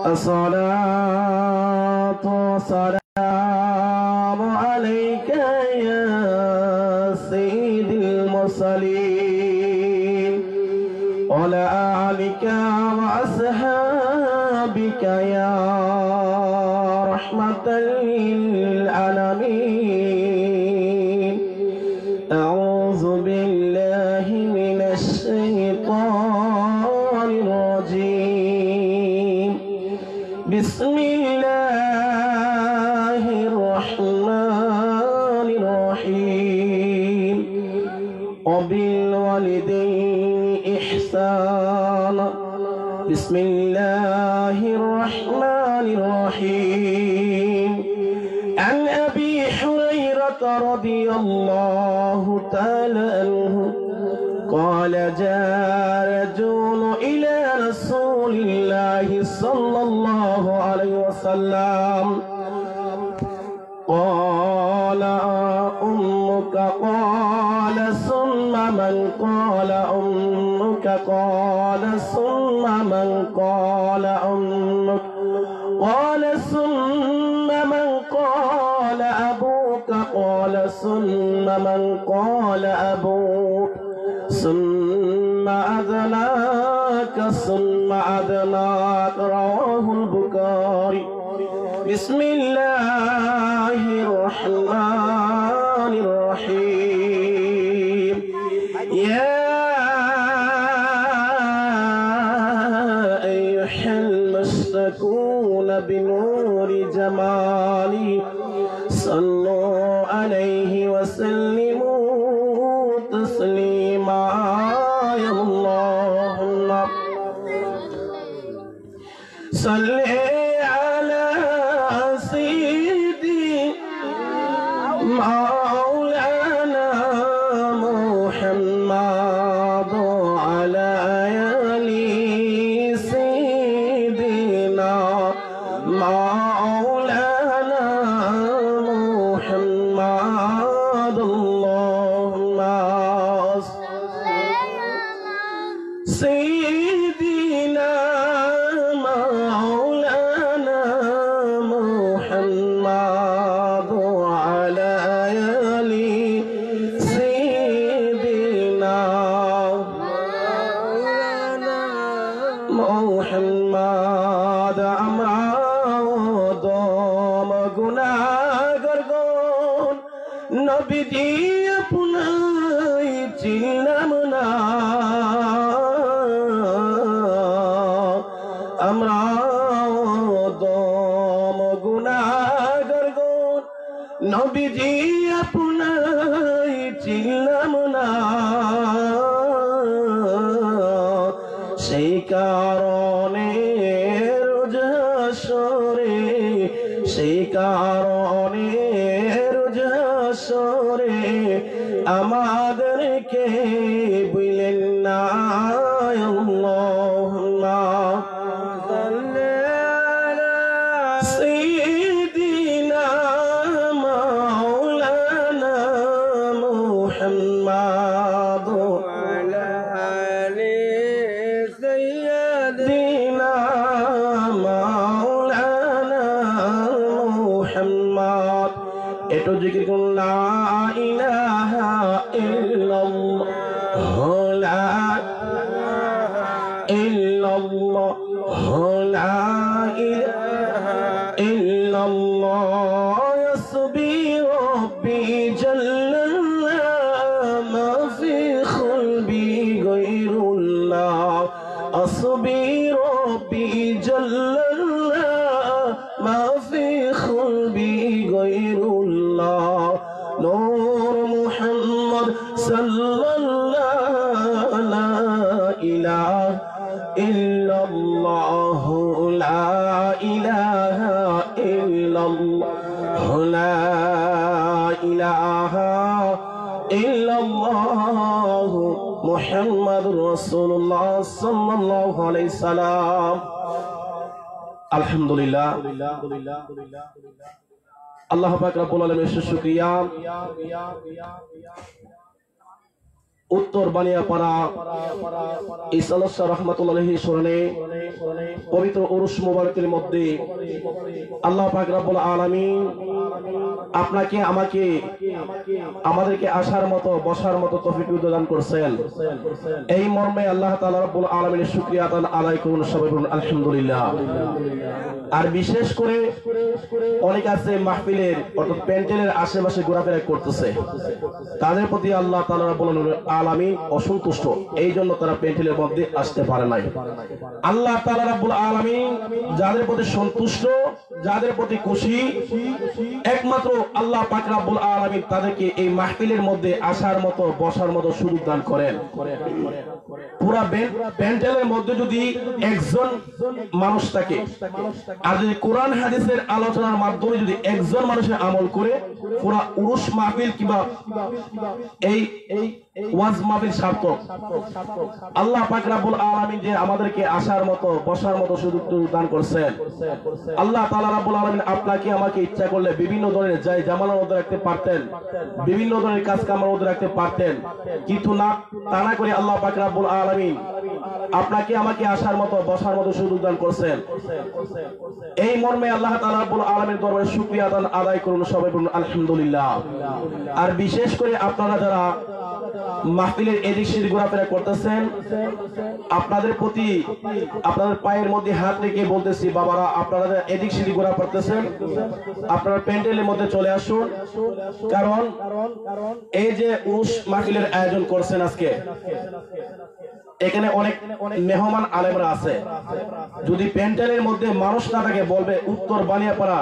الصلاة والسلام عليك يا سيد المرسلين وعلى آلك وأصحابك يا رحمة للعالمين. أعوذ بالله من الشيطان الرجيم. بسم الله الرحمن الرحيم. وبالوالدين إحسانا. بسم الله الرحمن الرحيم. عن أبي هريرة رضي الله تعالى عنه قال جاء رجل إلى رسول الله صلى الله عليه وسلم قال أمك؟ قال ثم من؟ قال أمك. قال ثم من؟ قال أمك. قال ثم من؟ قال أبوك. قال ثم من؟ قال أبوك. ثم أدناك ثم أدناك. رواه البخاري. بسم الله الرحمن الرحيم. يا أيها المشتاقون بنور جمالي صلوا عليه وسلموا تسليما. يا اللهم صل على سيدي مولانا محمد وعلى آل سيدنا مولانا محمد. اللهم سيدنا مولانا محمد وعلى آل سيدنا مولانا محمد. আমরা দম গুনাহগার গণ নবীজি আপনাই চিনলাম না। আমরা দম গুনাহগার গণ নবীজি আপনাই চিনলাম না। সেই কারণে রোজ হাসরে, সেই কারণে রোজ হাসরে আমাদেরকে বলেন না। আল্লাহুম্মা সাল্লি আলা সাইয়্যিদিনা মাওলানা মুহাম্মাদ ওয়ালা আলি সাইয়্যিদিনা মাওলানা মুহাম্মাদ। এটো জিকির করুন লা ইলাহা ইল্লাল্লাহ লা ইল্লাল্লাহ লা ইলাহা ইল্লাল্লাহ। ইয়াসবি রব্বি জাল্লাল্লাহ মা ফি কলবি গায়রুল্লাহ। আসবি রব্বি জাল্লাল্লাহ মা ফি কলবি গায়রুল্লাহ। নূর মুহাম্মদ সাল্লাল্লাহু লা ইলাহা ইল্লাল্লাহ লা ইলাহা ইল্লাল্লাহ লা ইলাহা ইল্লাল্লাহ মুহাম্মাদুর রাসূলুল্লাহ সাল্লাল্লাহু আলাইহি সাল্লাম। আলহামদুলিল্লাহ আল্লাহ পাক রব্বুল আলামিনের শুকরিয়া। উত্তর বানিয়াপাড়া ইসালুস শাহ রাহমাতুল্লাহ আলাইহি স্মরণে পবিত্র উরুস মুবারকের মধ্যে আল্লাহ পাক রব্বুল আলামিন আপনাকে আমাকে আমাদেরকে আসার মতো বসার মতো তৌফিক দান করছেন। এই মর্মে আল্লাহ তাআলা রব্বুল আলামিনের শুকরিয়া আদায় করুন সবাই বলুন আলহামদুলিল্লাহ। আর বিশেষ করে অনেক আছে মাহফিলের অর্থাৎ প্যান্ডেলের আশেপাশে ঘোরাফেরা করতেছে, তাদের প্রতি আল্লাহ তাআলা রব্বুল আলামিন অসন্তুষ্ট, এই জন্য তারা প্যান্ডেলের মধ্যে আসতে পারে নাই। আল্লাহ তাআলা রব্বুল আলামিন যাদের প্রতি সন্তুষ্ট, যাদের প্রতি খুশি, একমাত্র আল্লাহ পাক রব্বুল আলামিন তাদেরকে এই মাহফিলের মধ্যে আসার মতো বসার মতো সুযোগ দান করেন। পুরা প্যান্ডেলের মধ্যে যদি একজন মানুষ থাকে আর যদি কোরআন হাদিসের আলোচনার মাধ্যমে যদি একজন মানুষের আমল করে, পুরা উরুস মাহফিল কিংবা এই ওয়াজ মাহফিল সার্থক। আল্লাহ পাক রব্বুল আলামিন যে আমাদেরকে আসার মতো বসার মতো সুযোগ দান করছেন, আল্লাহ তাআলা রব্বুল আলামিন আপনাকে আমাকে ইচ্ছা করলে বিভিন্ন ধরনের যাই জামালার মধ্যে রাখতে পারতেন, বিভিন্ন ধরনের কাজ কামের মধ্যে রাখতে পারতেন, কিন্তু না, তা না করে আল্লাহ পাক রব্বুল আলামিন আপনাকে আমাকে আসার মতো বসার মতো সুযোগ দান করছেন। এই মর্মে আল্লাহ তাআলা রব্বুল আলামিনের দরবারে শুকরিয়া আদায় করুন সবাই বলুন আলহামদুলিল্লাহ। আর বিশেষ করে আপনারা যারা মাহফিলের এদিক সেদিক ঘোরাফেরা করতেছেন, আপনাদের প্রতি আপনাদের পায়ের মধ্যে হাত রেখে বলতেছি, বাবারা আপনারা এদিক সেদিক ঘোরা করতেছেন, আপনারা প্যান্ডেলের মধ্যে চলে আসুন। কারণ এই যে উরুস মাহফিলের আয়োজন করছেন আজকে, এখানে অনেক মেহমান আলেমরা আছে, যদি প্যান্ডেলের মধ্যে মানুষ না থাকে বলবে উত্তর বানিয়াপাড়া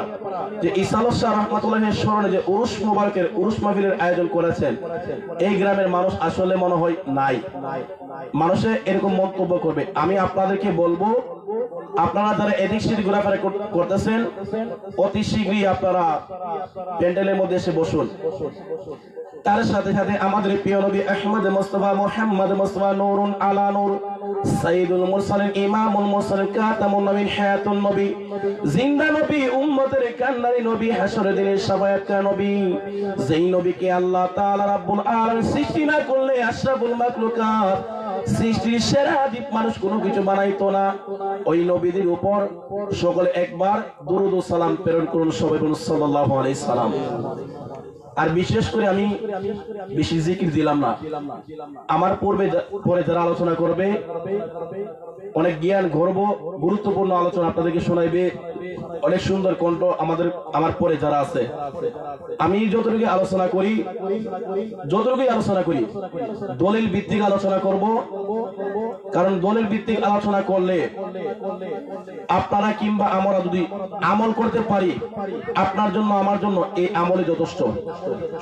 যে ইসালুস শাহ রাহমাতুল্লাহির স্মরণে যে উরুস মুবারকের উরুস মাহফিলের আয়োজন করেছেন, এই গ্রামের মানুষ আসলে মনে হয় নাই, মানুষে এরকম মন্তব্য করবে। আমি আপনাদেরকে বলবো, আপনারা যারা এদিক সেদিক ঘোরাফেরা করতেছেন, অতি শীঘ্রই আপনারা প্যান্ডেলের মধ্যে এসে বসুন। তার সাথে সাথে আমাদের প্রিয় নবী আহমদ মুস্তাফা মুহাম্মদ মুস্তাফা নূরুন আলা নূর সাইয়্যিদুল মুরসালিন ইমামুল মুরসালিন খাতামুন নবীন হায়াতুন নবী জিন্দা নবী উম্মতের কান্নারি নবী হাসরের দিনের শাফায়াতকার নবী, যেই নবীকে আল্লাহ তাআলা রাব্বুল আলামিন সৃষ্টি না করলে আশরাফুল মাখলুকাত সৃষ্টির সেরা দ্বীপ মানুষ কোনো কিছু বানাইতো না, ওই নবীদের উপর সকলে একবার দুরূদ ও সালাম প্রেরণ করুন সবাই বলুন সাল্লাল্লাহু আলাইহি সাল্লাম। আর বিশেষ করে আমি বেশি জিকির দিলাম না, আমার পরে যারা আলোচনা করবে অনেক জ্ঞান গর্ব গুরুত্বপূর্ণ আলোচনা আপনাদেরকে শোনাইবে, অনেক সুন্দর কণ্ঠ আমার পরে যারা আছে। আমি যতটুকু আলোচনা করি দলিল ভিত্তিক আলোচনা করব, কারণ দলিল ভিত্তিক আলোচনা করলে আপনারা কিংবা আমরা যদি আমল করতে পারি, আপনার জন্য আমার জন্য এই আমলে যথেষ্ট।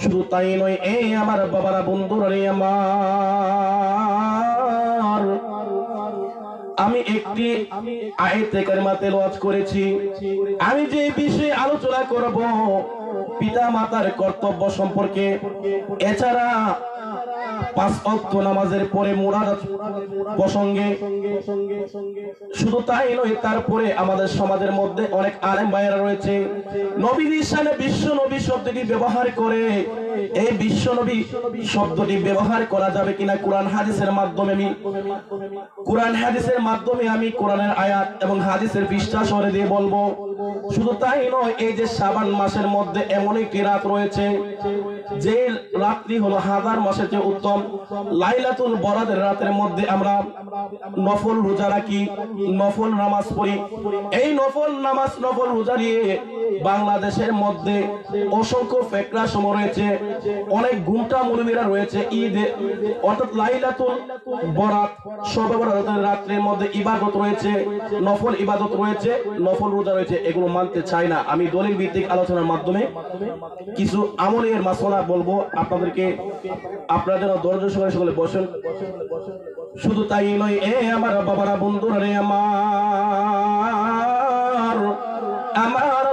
শুধু তাই নয়, এই আমার বাবারা বন্ধুরা রে আমার, আমি একটি আয়াতে কারিমা তেলাওয়াত করেছি। আমি যে বিষয়ে আলোচনা করব পিতা মাতার কর্তব্য সম্পর্কে, এছাড়া 5 ওয়াক্ত নামাজের পরে মুনাজাত প্রসঙ্গে, শুধু তাই নয়, তারপরে আমাদের সমাজের মধ্যে অনেক আলেম ভাইয়েরা রয়েছে নবীর শানে বিশ্ব নবী শব্দটি ব্যবহার করে, এই বিশ্ব নবী শব্দটি ব্যবহার করা যাবে কিনা কোরআন হাদিসের মাধ্যমে আমি কোরআনের আয়াত এবং হাদিসের পৃষ্ঠা সরে দিয়ে বলবো। শুধু তাই নয়, এই যে শাবান মাসের মধ্যে এমন একটি রাত রয়েছে যে রাত্রি হলো 1000 মাসের চেয়ে উত্তম, লাইলাতুল বরাতের রাতের মধ্যে আমরা নফল রোজা রাখি, নফল নামাজ পড়ি। এই নফল নামাজ নফল রোজা দিয়ে বাংলাদেশের মধ্যে অসংখ্য ফেকরা সময় রয়েছে, অনেক গুমটা মুলমিরা রয়েছে, ঈদ অর্থাৎ লাইলাতুল বরাত শবে বরাতের রাত্রির মধ্যে ইবাদত রয়েছে, নফল ইবাদত রয়েছে, নফল রোজা রয়েছে, এগুলো মানতে চাই না। আমি দলিল ভিত্তিক আলোচনার মাধ্যমে কিছু আমলের মাসলা বলবো আপনাদেরকে, আপনারা যেন ধৈর্য সহকারে সকলে বসেন। শুধু তাই নয়, এ আমার বাবারা বন্ধুরা রে আমার,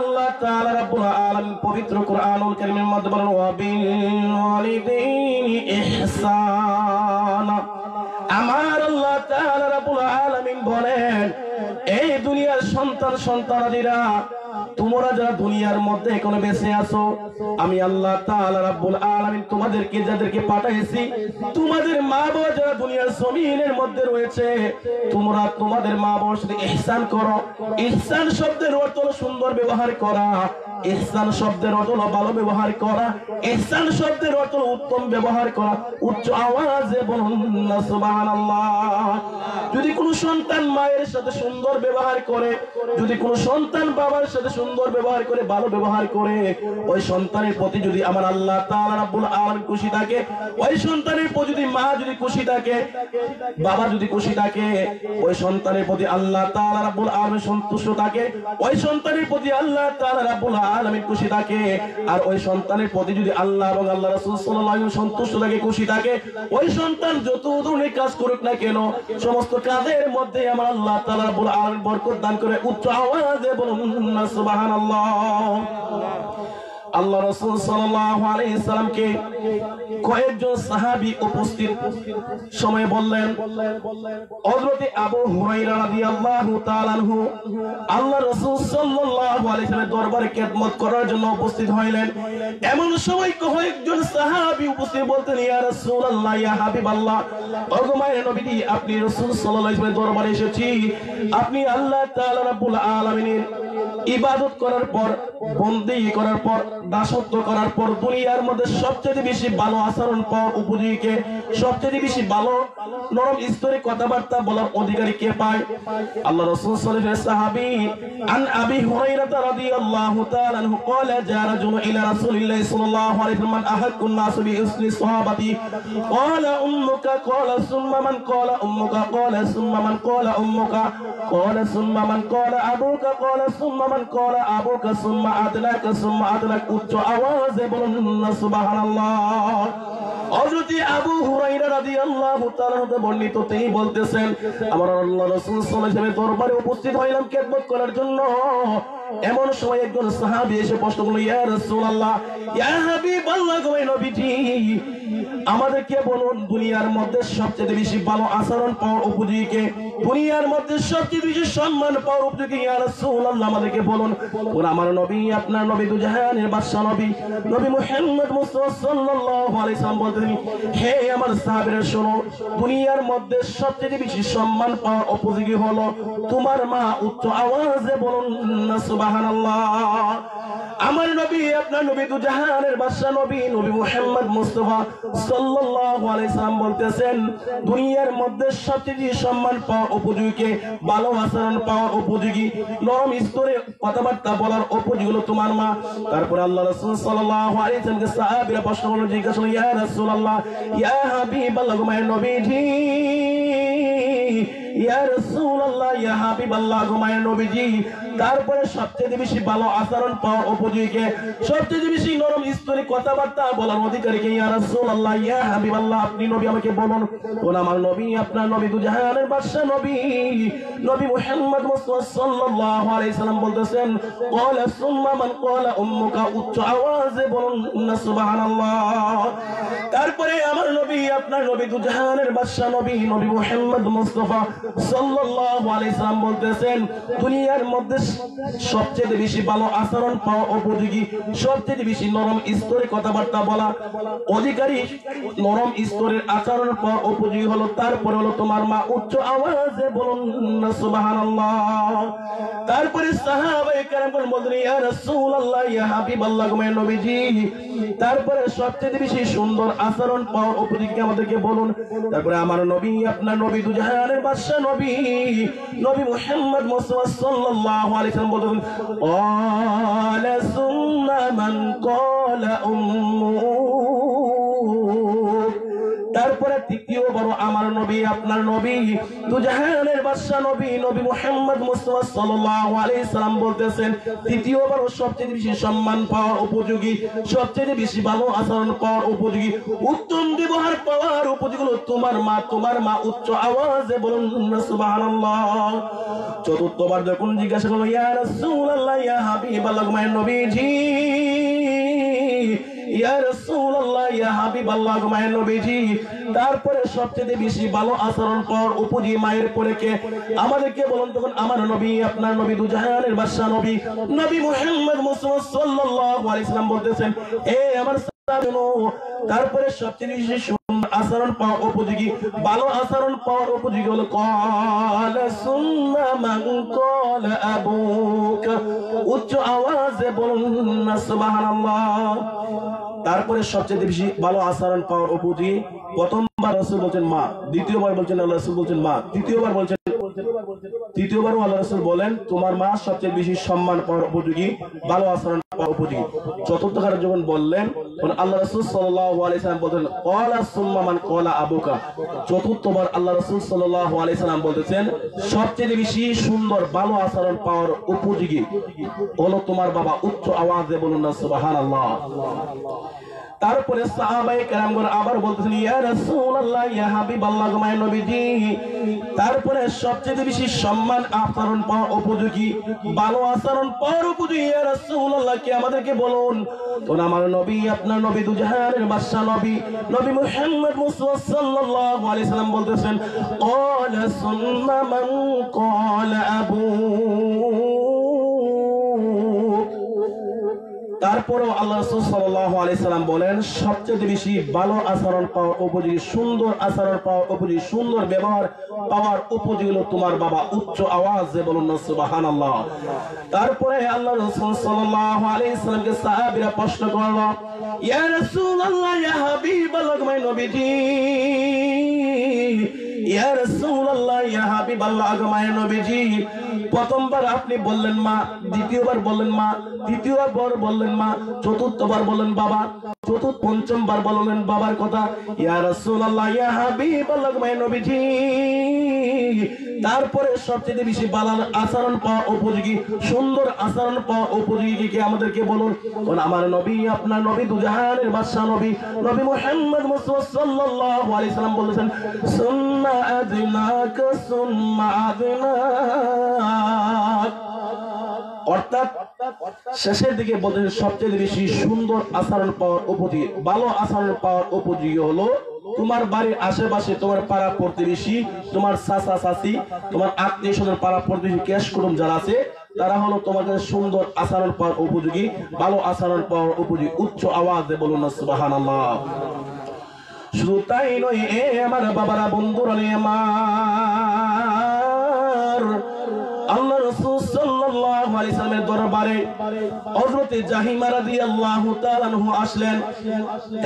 আল্লাহ তাআলা রাব্বুল আলামিন পবিত্র কোরআনুল কারীমের মধ্যে বলেন ওয়া বিল ওয়ালিদাইনি ইহসানা। আমার আল্লাহ তাআলা রাব্বুল আলামিন বলেন, এই দুনিয়ার সন্তানাদিরা তোমরা যারা দুনিয়ার মধ্যে এখনো বেঁচে আছো, আমি আল্লাহ তাআলা রাব্বুল আলামিন তোমাদেরকে যাদেরকে পাঠাইছি, তোমাদের মা বাবা যারা দুনিয়ার জমিনের মধ্যে রয়েছে, তোমরা তোমাদের মা বাবার সাথে ইহসান করো। ইহসান শব্দের অর্থ হলো সুন্দর ব্যবহার করা, ইহসান শব্দের অর্থ হলো ভালো ব্যবহার করা, ইহসান শব্দের অর্থ হলো উত্তম ব্যবহার করা। উচ্চ আওয়াজে বলুন না সুবহানাল্লাহ। যদি কোনো সন্তান মায়ের সাথে সুন্দর ব্যবহার করে, যদি কোনো সন্তান বাবার সাথে সুন্দর ব্যবহার করে, ভালো ব্যবহার করে, ওই সন্তানের প্রতি যদি আমার আল্লাহ তাআলা রাব্বুল আলামিন খুশি থাকে, ওই সন্তানের প্রতি যদি মা যদি খুশি থাকে, বাবা যদি খুশি থাকে, ওই সন্তানের প্রতি আল্লাহ তাআলা রাব্বুল আলামিন সন্তুষ্ট থাকে, ওই সন্তানের প্রতি আল্লাহ তাআলা রাব্বুল আলামিন খুশি থাকে। আর ওই সন্তানের প্রতি যদি আল্লাহ এবং আল্লাহ রাসূল সাল্লাল্লাহু আলাইহি ওয়াসাল্লাম সন্তুষ্ট থাকে, খুশি থাকে, ওই সন্তান যত ধরনের কাজ করুক না কেন, সমস্ত কাজের মধ্যে আমার আল্লাহ তাআলা রাব্বুল আলামিন বরকত দান করে। উচ্চ আওয়াজে বলুন না সুবহানাল্লাহ। আল্লাহ রাসূল সাল্লাল্লাহু আলাইহি সাল্লামকে কয়েকজন সাহাবী উপস্থিত সময় বললেন, হযরত আবু হুরায়রা রাদিয়াল্লাহু তাআলা আনহু আল্লাহ রাসূল সাল্লাল্লাহু আলাইহি সাল্লামের দরবারে খেদমত করার জন্য উপস্থিত হইলেন। এমন সময় কয়েকজন সাহাবী উপস্থিত বলতেন, ইয়া রাসূলুল্লাহ, ইয়া হাবিবাল্লাহ, ওগো মায়ের নবীজি, আপনি রাসূল সাল্লাল্লাহু আলাইহি সাল্লামের দরবারে এসেছি, আপনি আল্লাহ তাআলা রাব্বুল আলামিনের ইবাদত করার পর, বন্দেগী করার পর, দাসত্ব করার পর দুনিয়ার মধ্যে সবচেয়ে বেশি ভালো আচরণ পাওয়ার উপযোগীকে, সবচেয়ে বেশি ভালো নরম স্তরে কথাবার্তা বলার অধিকারী কে পায়? আল্লাহ রাসূল সাল্লাল্লাহু আলাইহি সাহাবী আন আবি হুরায়রা রাদিয়াল্লাহু তাআলা আনহু قال جاء رجل الى رسول الله صلى الله عليه وسلم من احق الناس بحسن صحابتي قال امك قال ثم من قال امك قال ثم من قال امك قال ثم من قال ابوك قال ثم من قال ابوك ثم ادناك ثم ادناك। উচ্চ আওয়াজে বলুন না সুবহানাল্লাহ। হযরত আবু হুরায়রা রাদিয়াল্লাহু তাআলা হতে বর্ণিত, তিনি বলতেছেন, আমার আল্লাহ রাসূল সাল্লাল্লাহু আলাইহি ওয়াসাল্লামের দরবারে উপস্থিত হইলাম খেদমত করার জন্য। এমন সময় একজন সাহাবী এসে প্রশ্ন করল, ইয়া রাসূলুল্লাহ, ইয়া হাবিবাল্লাহ, গো নবীজি, আমাদেরকে বলুন দুনিয়ার মধ্যে সবচেয়ে বেশি ভালো আচরণ পাওয়ার উপযোগীকে, দুনিয়ার মধ্যে সবচেয়ে বেশি সম্মান পাওয়ার উপযোগী, ইয়া রাসূলুল্লাহ, আমাদেরকে বলুন। আমার নবী, আপনার নবী, দুজাহানের বাদশা নবী, নবী মুহাম্মদ মুস্তাফা সাল্লাল্লাহু আলাইহি ওয়াসাল্লাম বলতেন, হে আমার সাহাবীরা শোনো, দুনিয়ার মধ্যে সবচেয়ে বেশি সম্মান পাওয়ার উপযোগী হলো তোমার মা। উচ্চ আওয়াজে বলুন না সুবহানাল্লাহ। আমার নবী, আপনার নবী, দুজাহানের বাদশা নবী, নবী মুহাম্মদ মুস্তাফা সাল্লাল্লাহু আলাইহি সাল্লাম বলতেছেন, দুনিয়ার মধ্যে সবচেয়ে সম্মান পাওয়ার উপযোগী, ভালো আচরণ পাওয়ার উপযোগী, নরম স্তরে কথাবার্তা বলার উপযোগী হলো তোমার মা। তারপরে আল্লাহ রাসূল সাল্লাল্লাহু আলাইহি সাল্লামকে সাহাবীরা প্রশ্ন করলেন, জিজ্ঞাসা করলেন, ইয়া রাসূলুল্লাহ, ইয়া হাবিবাল্লাহ, মায়ের নবীজি, ইয়া রাসূলুল্লাহ, ইয়া হাবিবাল্লাহ, মায়ের নবীজি, তারপরে সবচেয়ে বেশি ভালো আচরণ পাওয়ার উপযোগীকে, সবচেয়ে বেশি নরম স্তরে কথাবার্তা বলার অধিকারীকে, ইয়া রাসূলুল্লাহ, ইয়া হাবিবাল্লাহ, আপনি নবী আমাকে বলুন। আমার নবী, আপনার নবী, দুজাহানের বাদশা নবী, নবী মুহাম্মদ মুস্তাফা সাল্লাল্লাহু আলাইহি সাল্লাম বলতেছেন, ক্বালা সুম্মা মান ক্বালা উম্মুকা। উচ্চ আওয়াজে বলুন না সুবহানাল্লাহ। তারপরে আমার নবী, আপনার নবী, দুজাহানের বাদশা নবী, নবী মুহাম্মদ মুস্তাফা সাল্লাল্লাহু আলাইহি সাল্লাম বলতেছেন, দুনিয়ার মধ্যে সবচেয়ে বেশি ভালো আচরণ পাওয়া উপযোগী, সবচেয়ে বেশি নরম স্তরে কথাবার্তা বলা অধিকারী, নরম স্তরের আচরণ পাওয়া উপযোগী হলো, তারপরে হলো তোমার মা। উচ্চ আওয়াজে বলুন না সুবহানাল্লাহ। তারপরে সাহাবায়ে কেরাম বললেন, ইয়া রাসূলুল্লাহ, ইয়া হাবিবাল্লাহ, মায়ের নবীজি, তারপরে সবচেয়ে বেশি সুন্দর আচরণ পাওয়ার উপযোগী আমাদেরকে বলুন। তারপরে আমার নবী, আপনার নবী, দুজাহানের বাদশা নবী, নবী মুহাম্মদ মুস্তাফা সাল্লাল্লাহু আলাইহি ওয়াসাল্লাম বলেন, ক্বালা সুম্মা মান ক্বালা উম্মু। তারপরে তৃতীয় বড় আমার নবী, আপনার নবী, দুজাহানের বাদশা নবী, নবী মুহাম্মদ মুস্তাফা সাল্লাল্লাহু আলাইহি সাল্লাম বলতেছেন, তৃতীয় বড় সবচেয়ে বেশি সম্মান পাওয়ার উপযোগী, সবচেয়ে বেশি ভালো আচরণ পাওয়ার উপযোগী, উত্তম ব্যবহার পাওয়ার উপযোগী হলো তোমার মা। তোমার মা। উচ্চ আওয়াজে বলুন না সুবহানাল্লাহ। চতুর্থবার যখন জিজ্ঞাসা করলো, ইয়া রাসূলুল্লাহ, ইয়া হাবিবাল্লাহ, মায়ের নবীজি, ইয়া রাসূলুল্লাহ ইয়া হাবিবাল্লাহ মায়ের নবীজি তারপরে সবচেয়ে বেশি ভালো আচরণ পাওয়ার উপযোগী মায়ের পরে কে আমাদেরকে বলুন তখন আমার নবী আপনার নবী দুজাহানের বাদশা নবী নবী মুহাম্মদ মুস্তাফা সাল্লাল্লাহু আলাইহি সাল্লাম বলতেছেন এ আমার সাহাবীনো তারপরে সবচেয়ে বেশি সুন্দর আচরণ পাওয়ার উপযোগী ভালো আচরণ পাওয়ার উপযোগী হলো ক্বালা সুম্মা মান ক্বালা আবুকা উচ্চ আওয়াজে বলুন না সুবহানাল্লাহ। তারপরে সবচেয়ে বেশি ভালো আচরণ পাওয়ার উপযোগী প্রথমবার রাসূল বলেন মা দ্বিতীয়বার বলেন আল্লাহ রাসূল বলেন মা তৃতীয়বারও আল্লাহ রাসূল বলেন তোমার মা সবচেয়ে বেশি সম্মান পাওয়ার উপযোগী ভালো আচরণ পাওয়ার উপযোগী চতুর্থবার যখন বললেন তখন আল্লাহ রাসূল সাল্লাল্লাহু আলাইহি সাল্লাম বলেন ক্বালা সুম্মা মান ক্বালা আবুকা চতুর্থবার আল্লাহ রাসূল সাল্লাল্লাহু আলাইহি সাল্লাম বলতেছেন সবচেয়ে বেশি সুন্দর ভালো আচরণ পাওয়ার উপযোগী হলো তোমার বাবা উচ্চ আওয়াজে বলুন না সুবহানাল্লাহ। তারপরে সাহাবায়ে কেরামগণ আবার বলতেছেন ইয়া রাসূলুল্লাহ ইয়া হাবিবাল্লাহ মায়ের নবীজি তারপরে সবচেয়ে বেশি সম্মান আচরণ পাওয়ার উপযোগী ভালো আচরণ পাওয়ার উপযোগী ইয়া রাসূলুল্লাহ কি আমাদেরকে বলুন তখন আমার নবী আপনার নবী দুজাহানের বাদশা নবী নবী মুহাম্মদ মুস্তাফা সাল্লাল্লাহু আলাইহি সাল্লাম বলতেছেন ক্বালা সুম্মা মান ক্বালা আবু তারপরেও আল্লাহ রাসূল সাল্লাল্লাহু আলাইহি সাল্লাম বলেন সবচেয়ে বেশি ভালো আচরণ পাওয়ার উপযোগী সুন্দর আচরণ পাওয়ার উপযোগী সুন্দর ব্যবহার পাওয়ার উপযোগী হলো তোমার বাবা উচ্চ আওয়াজে বলুন না সুবহানাল্লাহ। তারপরে আল্লাহ রাসূল সাল্লাল্লাহু আলাইহি সাল্লামকে সাহাবীরা প্রশ্ন করলো ইয়া রাসূলুল্লাহ ইয়া হাবিবাল্লাহ মায়ের নবীজি ইয়া রাসূলুল্লাহ ইয়া হাবিবাল্লাহ মায়ের নবীজি প্রথমবার আপনি বললেন মা দ্বিতীয়বার বললেন মা তৃতীয়বার বললেন মা চতুর্থবার বললেন বাবা পঞ্চমবার বললেন বাবার কথা ইয়া রাসূলুল্লাহ ইয়া হাবিবাল্লাহ মায়ের নবীজি তারপরে সবচেয়ে বেশি ভালো আচরণ পাওয়া উপযোগী সুন্দর আচরণ পাওয়া উপযোগী কি আমাদেরকে বলুন কোন আমার নবী আপনার নবী দুজাহানের বাদশা নবী নবী মুহাম্মদ মুস্তাফা সাল্লাল্লাহু আলাইহি সাল্লাম বলেছেন সুম্মা আদনাকা সুম্মা আদনাক অর্থাৎ শেষের দিকে বলতে সবচেয়ে বেশি সুন্দর আচরণ পাওয়ার উপযোগী ভালো আচরণ পাওয়ার উপযোগী হলো তোমার বাড়ির আশেপাশে তোমার পাড়া প্রতিবেশী তোমার চাচা চাচি তোমার আত্মীয় স্বজন পাড়া প্রতিবেশী ক্যাশ কুটুম যারা আছে তারা হলো তোমাদের সুন্দর আচরণ পাওয়ার উপযোগী ভালো আচরণ পাওয়ার উপযোগী উচ্চ আওয়াজে বলুন না সুবহানাল্লাহ। শুধু তাই নয় এ আমার বাবারা বন্ধুরা আমার আল্লাহ রাসূল সাল্লাল্লাহু আলাইহি সাল্লামের দরবারে হযরত জাহিমা রাদিয়াল্লাহু তাআলা আনহু আসলেন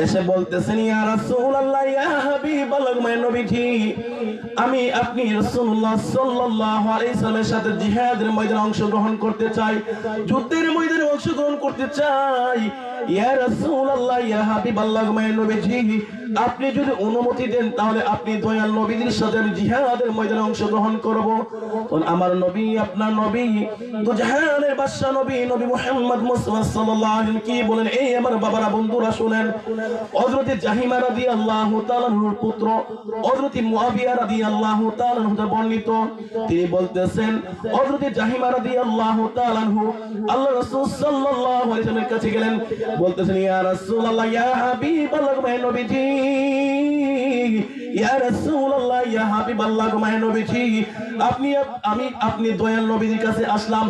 এসে বলতেছেন ইয়া রাসূলুল্লাহ ইয়া হাবিবাল্লাহ মায়ের নবীজি আমি আপনি রাসূলুল্লাহ সাল্লাল্লাহু আলাইহি সাল্লামের সাথে জিহাদের ময়দানে অংশগ্রহণ করতে চাই যুদ্ধের ময়দানে অংশগ্রহণ করতে চাই ইয়া রাসূলুল্লাহ ইয়া হাবিবাল্লাহ মায়ের নবীজি আপনি যদি অনুমতি দেন তাহলে আপনি দয়াল নবীর সাথে জিহাদের ময়দানে অংশগ্রহণ করব। আমার নবী আপনার নবী দুজাহানের বাদশা নবী নবী মুহাম্মদ মুস্তাফা সাল্লাল্লাহু আলাইহি কি বলেন এই আমার বাবারা বন্ধুরা শুনেন হযরত জাহিমা রাদিয়াল্লাহু তাআলা আনহুর পুত্র হযরত মুআবিয়া রাদিয়াল্লাহু তাআলা আনহু বর্ণিত তিনি বলতেছেন হযরত জাহিমা রাদিয়াল্লাহু তাআলা আনহু আল্লাহ রাসূল সাল্লাল্লাহু আলাইহি ওয়াসাল্লামের কাছে গেলেন বলতেছেন ইয়া রাসূলুল্লাহ ইয়া হাবিবাল্লাহ মায়ের নবীজি ইয়া রাসূলুল্লাহ ইয়া হাবিবাল্লাহ মায়ের নবীজি আপনি দয়াল নবীর কাছে আসলাম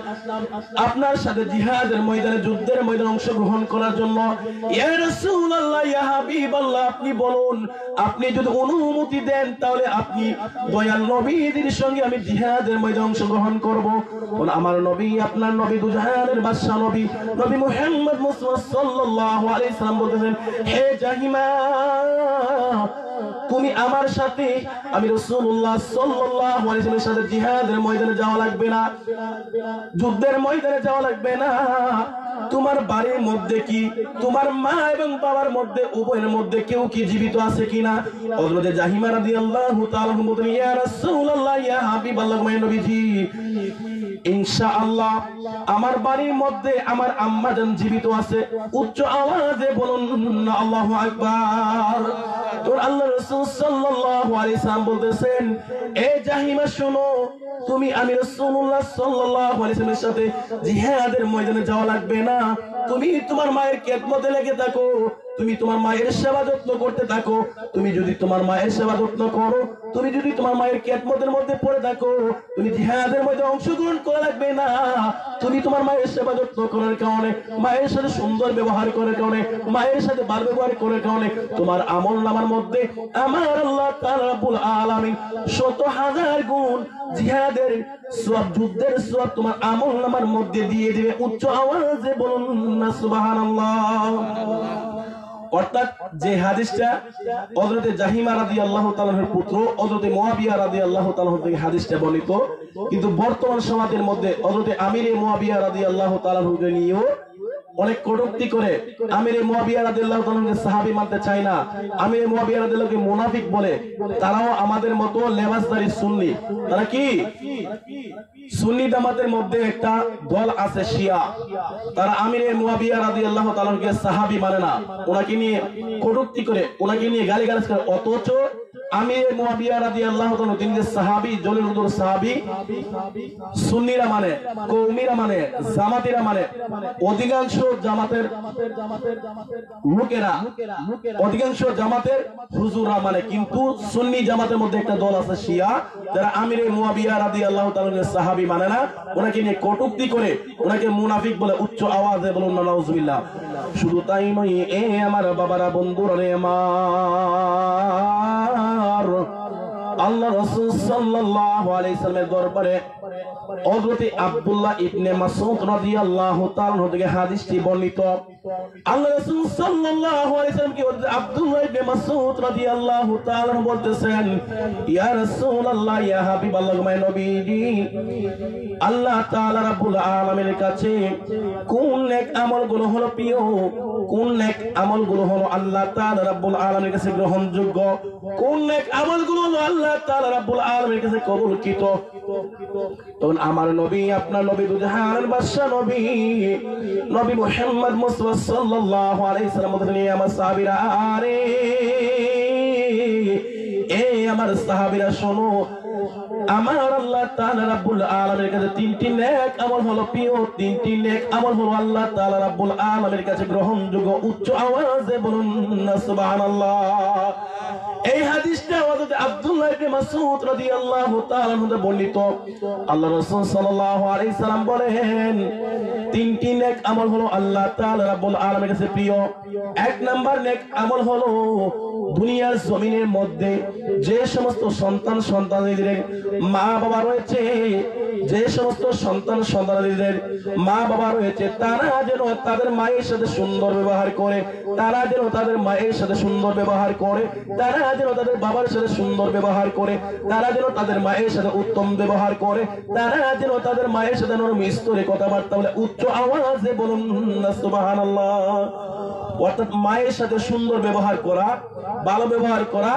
আপনার সাথে জিহাদের ময়দানে যুদ্ধের ময়দানে অংশগ্রহণ করার জন্য ইয়া রাসূলুল্লাহ ইয়া হাবিবাল্লাহ আপনি বলুন আপনি যদি অনুমতি দেন তাহলে আপনি দয়াল নবীর সঙ্গে আমি জিহাদের ময়দানে অংশগ্রহণ করব। আমার নবী আপনার নবী দুজাহানের বাদশা নবী নবী মুহাম্মদ মুস্তাফা সাল্লাল্লাহু আলাইহি সাল্লাম বলতেছেন হে জাহিমা তুমি আমার সাথে আমি রাসূলুল্লাহ সাল্লাল্লাহু আলাইহি ওয়াসাল্লামের সাথে জিহাদের ময়দানে যাওয়া লাগবে না যুদ্ধের ময়দানে যাওয়া লাগবে না তোমার বাড়ির মধ্যে কি তোমার মা এবং বাবার মধ্যে উভয়ের মধ্যে কেউ কি জীবিত আছে কিনা হযরত জাহিমা রাদিয়াল্লাহু তাআলা বলেন ইয়া রাসূলুল্লাহ ইয়া হাবিবাল্লাহ মায়ের নবীজি ইনশাআল্লাহ আমার বাড়ির মধ্যে আমার আম্মা জান জীবিত আছে উচ্চ আওয়াজে বলুন আল্লাহু আকবার। তো আল্লাহ রাসূল সাল্লাল্লাহু আলাইহি সাল্লাম বলতেছেন এ জাহিমা শোনো তুমি আমি রাসূলুল্লাহ সাল্লাল্লাহু আলাইহি সাল্লামের সাথে জিহাদের ময়দানে যাওয়া লাগবে না তুমি তোমার মায়ের খেদমতে লেগে থাকো তুমি তোমার মায়ের সেবা যত্ন করতে থাকো। তুমি যদি তোমার মায়ের সেবা যত্ন করো, তুমি যদি তোমার মায়ের খেদমতের মধ্যে পড়ে থাকো, তুমি জিহাদের মধ্যে অংশগ্রহণ করা লাগবে না। তুমি তোমার মায়ের সেবা যত্ন করার কারণে, মায়ের সাথে সুন্দর ব্যবহার করার কারণে, মায়ের সাথে ভালো ব্যবহার করার কারণে তোমার আমলনামার মধ্যে আমার আল্লাহ তাআলা রব্বুল আলামিন 100,000 গুণ জিহাদের সওয়াব, যুদ্ধের সওয়াব তোমার আমলনামার মধ্যে দিয়ে দিবে। উচ্চ আওয়াজে বলুন না সুবহানাল্লাহ। অর্থাৎ যে হাদিসটা হযরতে জাহিমা রাদিয়াল্লাহু তাআলার পুত্র হযরতে মুয়াবিয়া রাদিয়াল্লাহু তাআলা থেকে হাদিসটা বর্ণিত, কিন্তু বর্তমান সমাজের মধ্যে হযরতে আমিরে মুয়াবিয়া রাদিয়াল্লাহু তাআলাকে নিয়েও অনেক কটূক্তি করে। আমিরে মুয়াবিয়া রাদিয়াল্লাহু তাআলাকে সাহাবী মানতে চায় না, আমিরে মুয়াবিয়া রাদিয়াল্লাহুকে মুনাফিক বলে। তারাও আমাদের মতো লেবাসদারি সুন্নি। তারা কি সুন্নি জামাতের মধ্যে একটা দল আছে শিয়া, তারা আমিরে মুয়াবিয়া রাদিয়াল্লাহু তাআলাকে সাহাবী মানে না, ওনাকে নিয়ে কটূক্তি করে, ওনাকে নিয়ে গালিগালাজ করে। অথচ আমিরে মুয়াবিয়া রাদিয়াল্লাহু তাআলা তিনি যে সাহাবী, জলিলুল সাহাবী, সুন্নিরা মানে, কওমিরা মানে, জামাতিরা মানে, অধিকাংশ জামাতের লোকেরা, অধিকাংশ জামাতের হুজুররা মানে। কিন্তু সুন্নি জামাতের মধ্যে একটা দল আছে শিয়া, যারা আমিরে মুয়াবিয়া রাদিয়াল্লাহু তাআলার সাহাবী মানে না, ওনাকে নিয়ে কটূক্তি করে, ওনাকে মুনাফিক বলে। উচ্চ আওয়াজে বলুন না নাউজুবিল্লাহ। শুধু তাই নয়, এ আমার বাবারা, বন্ধুরা রে আমার, আল্লাহ রাসূল সাল্লাল্লাহু আলাইহি সাল্লামের দরবারে হযরত আব্দুল্লাহ ইবনে মাসউদ রাদিয়াল্লাহু তাআলা থেকে হাদিসটি বর্ণিত। আল্লাহ রাসূল সাল্লাল্লাহু আলাইহি সাল্লাম কি বলতে, আব্দুল্লাহ ইবনে মাসউদ রাদিয়াল্লাহু তাআলা বলতেছেন, ইয়া রাসূলুল্লাহ, ইয়া হাবিবাল্লাহ, মাই নবীজি, আল্লাহ তাআলা রাব্বুল আলামিনের কাছে কোন নেক আমলগুলো হলো প্রিয়, কোন নেক আমলগুলো হলো আল্লাহ তাআলা রাব্বুল আলামিনের কাছে গ্রহণযোগ্য, কোন নেক আমলগুলো হলো আল্লাহ তাআলা রাব্বুল আলামিনের কাছে কবুলকৃত। তখন আমার নবী, আপনার নবী, দুজাহানের বাদশা নবী, নবী মুহাম্মদ মুস্তাফা সাল্লাল্লাহু আলাইহি সাল্লাম নিয়ে আমার সাহাবীরা, আরে এই আমার সাহাবীরা শোনো, আমার আল্লাহ তাআলা রাব্বুল আলামিনের কাছে তিনটি নেক আমল হলো প্রিয়, তিনটি নেক আমল হলো আল্লাহ তাআলা রাব্বুল আলামিনের কাছে গ্রহণযোগ্য। উচ্চ আওয়াজে বলুন না সুবহানাল্লাহ। এই হাদিসটা হযরত আব্দুল্লাহ ইবনে মাসউদ রাদিয়াল্লাহু তাআলা হতে বর্ণিত। আল্লাহ রাসূল সাল্লাল্লাহু আলাইহি সাল্লাম বলেন, তিনটি নেক আমল হলো আল্লাহ তাআলা রাব্বুল আলামিনের কাছে প্রিয়। এক নাম্বার নেক আমল হলো দুনিয়ার জমিনের মধ্যে যে সমস্ত সন্তান সন্তানদের মা বাবা রয়েছে, যে সমস্ত সন্তান সন্তানদের মা বাবা রয়েছে, তারা যেন তাদের মায়ের সাথে সুন্দর ব্যবহার করে, তারা যেন তাদের মায়ের সাথে সুন্দর ব্যবহার করে, তারা যেন তাদের বাবার সাথে সুন্দর ব্যবহার করে, তারা যেন তাদের মায়ের সাথে উত্তম ব্যবহার করে, তারা যেন তাদের মায়ের সাথে নরম স্তরে কথাবার্তা বলে। উচ্চ আওয়াজে বলুন না সুবহানাল্লাহ। অর্থাৎ মায়ের সাথে সুন্দর ব্যবহার করা, ভালো ব্যবহার করা,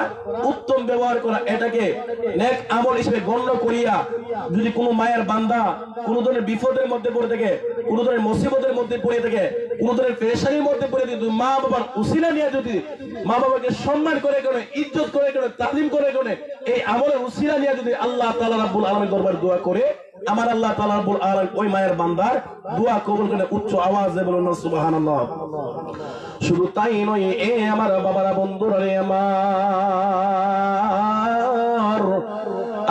উত্তম ব্যবহার করা, এটাকে নেক আমল হিসেবে গণ্য করিয়া যদি কোনো মায়ের বান্দা কোনো ধরনের বিপদের মধ্যে পড়ে থাকে, কোনো ধরনের মুসিবতের মধ্যে পড়ে থাকে, কোনো ধরনের পেরেশানির মধ্যে পড়ে থাকে, মা বাবার উসিলা নিয়ে যদি মা বাবাকে সম্মান করে করে, ইজ্জত করে করে, তাজিম করে করে, এই আমলের উসিলা নিয়ে যদি আল্লাহ তাআলা রাব্বুল আলামিনের দরবারে দোয়া করে, আমার আল্লাহ তাআলা রাব্বুল আলামিন ওই মায়ের বান্দার দোয়া কবুল করে। উচ্চ আওয়াজে বলুন না সুবহানাল্লাহ। শুধু তাই নয়, এ আমার বাবারা, বন্ধুরা রে আমার,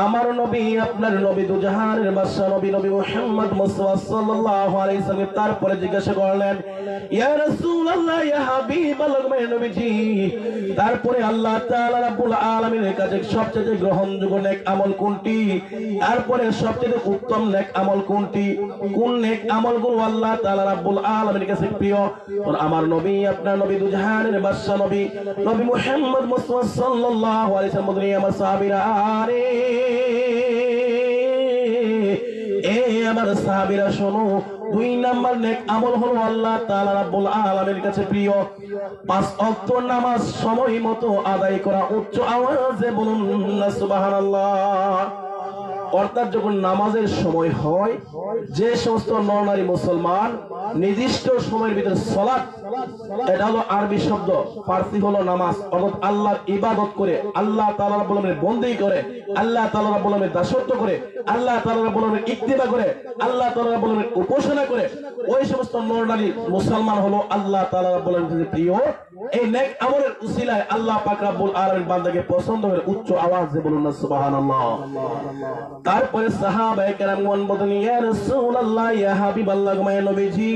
আমার নবী, আপনার নবী, দুজাহানের বাদশা নবী, নবী মুহাম্মদ মুস্তাফা সাল্লাল্লাহু আলাইহি সাল্লাম তারপরে জিজ্ঞাসা করলেন, ইয়া রাসূলুল্লাহ, ইয়া হাবিবাল্লাহ, মাই নবীজি, তারপরে আল্লাহ তাআলা রাব্বুল আলামিনের কাছে সবচেয়ে গ্রহণযোগ্য নেক আমল কোনটি? তারপরে সবচেয়ে উত্তম নেক আমল কোনটি? কোন নেক আমলগুলো আল্লাহ তাআলা রাব্বুল আলামিনের কাছে প্রিয়? আমার নবী, আপনার নবী, দুজাহানের বাদশা নবী, নবী মুহাম্মদ মুস্তাফা সাল্লাল্লাহু আলাইহি সাল্লাম আমার সাহাবীরা, আরে আমার সাহাবীরা শোনো, দুই নাম্বার নেক আমল হলো আল্লাহ তাআলা রাব্বুল আলামিনের কাছে প্রিয় 5 ওয়াক্ত নামাজ সময় মতো আদায় করা। উচ্চ আওয়াজে বলুন না সুবহানাল্লাহ। অর্থাৎ যখন নামাজের সময় হয়, যে সমস্ত নরনারী মুসলমান নির্দিষ্ট সময়ের ভিতরে সালাত, এটা হলো আরবি শব্দ, ফার্সি হলো নামাজ, অর্থাৎ আল্লাহর ইবাদত করে, আল্লাহ তাআলা রাব্বুল আলামিনের বন্দেগী করে, আল্লাহ তাআলা রাব্বুল আলামিনের দাসত্ব করে, আল্লাহ তাআলা রাব্বুল আলামিনের ইত্তিবা করে, আল্লাহ তাআলা রাব্বুল আলামিনের উপাসনা করে, ওই সমস্ত নরনারী মুসলমান হলো আল্লাহ তাআলা রাব্বুল আলামিনের প্রিয়। এই নেক আমলের উসিলায় আল্লাহ পাক রব্বুল আলামিন বান্দাকে পছন্দ করে উচ্চ আওয়াজে বলুন না সুবহানাল্লাহ। তারপরে সাহাবায়ে কেরামগণ বলেন ইয়া রাসূলুল্লাহ ইয়া হাবিবাল্লাহ মায়া নবীজি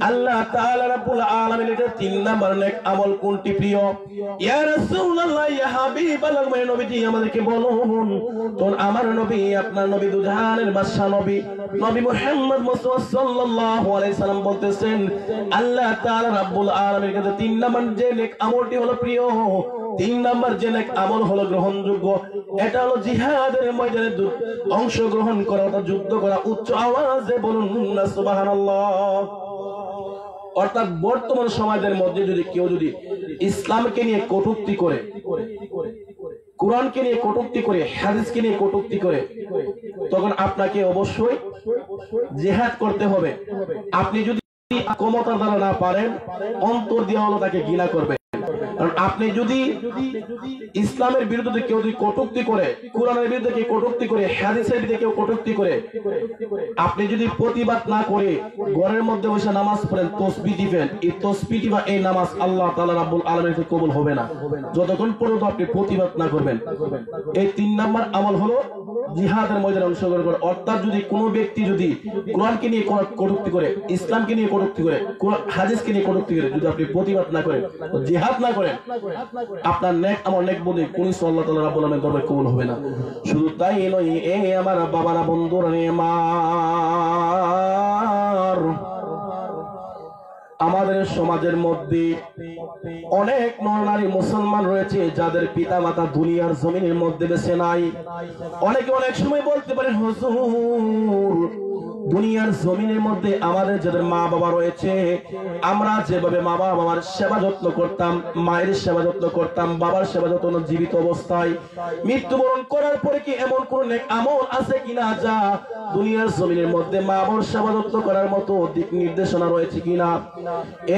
আল্লাহ তাআলা রব্বুল আলামিনের কাছে 3 নাম্বার নেক আমল কোনটি প্রিয়? ইয়া রাসূলুল্লাহ ইয়া হাবিবাল্লাহ মায়া নবীজি আমাদেরকে বলুন। তো আমার নবী আপনার নবী দুজাহানের বাদশা নবী নবী মুহাম্মদ মুস্তাফা সাল্লাল্লাহু আলাইহি সাল্লাম বলতেছেন আল্লাহ তাআলা রব্বুল আলামিনের কাছে 3 নাম্বার যে নেক আমলটি হলো প্রিয়, 3 নাম্বার যে নেক আমল হলো গ্রহণযোগ্য, এটা হলো জিহাদের ময়দানে অংশগ্রহণ করা, যুদ্ধ করা। উচ্চ আওয়াজে বলুন না সুবহানাল্লাহ। অর্থাৎ বর্তমান সমাজের মধ্যে যদি কেউ যদি ইসলামকে নিয়ে কটূক্তি করে, কোরআনকে নিয়ে কটূক্তি করে, হাদিসকে নিয়ে কটূক্তি করে, তখন আপনাকে অবশ্যই জিহাদ করতে হবে। আপনি যদি ক্ষমতার দ্বারা না পারেন, অন্তর দিয়ে হলো তাকে ঘৃণা করবে। কারণ আপনি যদি ইসলামের বিরুদ্ধে কেউ যদি কটূক্তি করে, কোরআনের বিরুদ্ধে কেউ কটূক্তি করে, হাদিসের বিরুদ্ধে কেউ কটূক্তি করে, আপনি যদি প্রতিবাদ না করে ঘরের মধ্যে বসে নামাজ পড়েন, তাসবিহ দিবেন, এই তাসবিহ বা এই নামাজ আল্লাহ তাআলা রাব্বুল আলামিনের কাছে কবুল হবে না যতক্ষণ পর্যন্ত আপনি প্রতিবাদ না করবেন। এই 3 নাম্বার আমল হলো জিহাদের ময়দানে অংশগ্রহণ করা। অর্থাৎ যদি কোনো ব্যক্তি যদি কোরআনকে নিয়ে কটূক্তি করে, ইসলামকে নিয়ে কটূক্তি করে, হাদিসকে নিয়ে কটূক্তি করে, যদি আপনি প্রতিবাদ না করেন, জিহাদ না করেন, আপনার নেক আমল নেক বলে কোন আল্লাহ তাআলা রাব্বুল আলামিনের দরবারে কবুল হবে না। শুধু তাই নয়, এই আমার বাবারা বন্ধুরা আমার, আমাদের সমাজের মধ্যে অনেক নরনারী মুসলমান রয়েছে যাদের পিতা মাতা দুনিয়ার জমিনের মধ্যে বেঁচে নাই। অনেকে অনেক সময় বলতে পারে হুজুর দুনিয়ার জমিনের মধ্যে আমাদের যাদের মা বাবা রয়েছে, আমরা যেভাবে মা বাবার সেবা যত্ন করতাম, মায়ের সেবা যত্ন করতাম, বাবার সেবা যত্ন জীবিত অবস্থায়, মৃত্যুবরণ করার পরে কি এমন কোন নেক আমল আছে কিনা যা দুনিয়ার জমিনের মধ্যে মা বাবার সেবা যত্ন করার মতো দিক নির্দেশনা রয়েছে কিনা?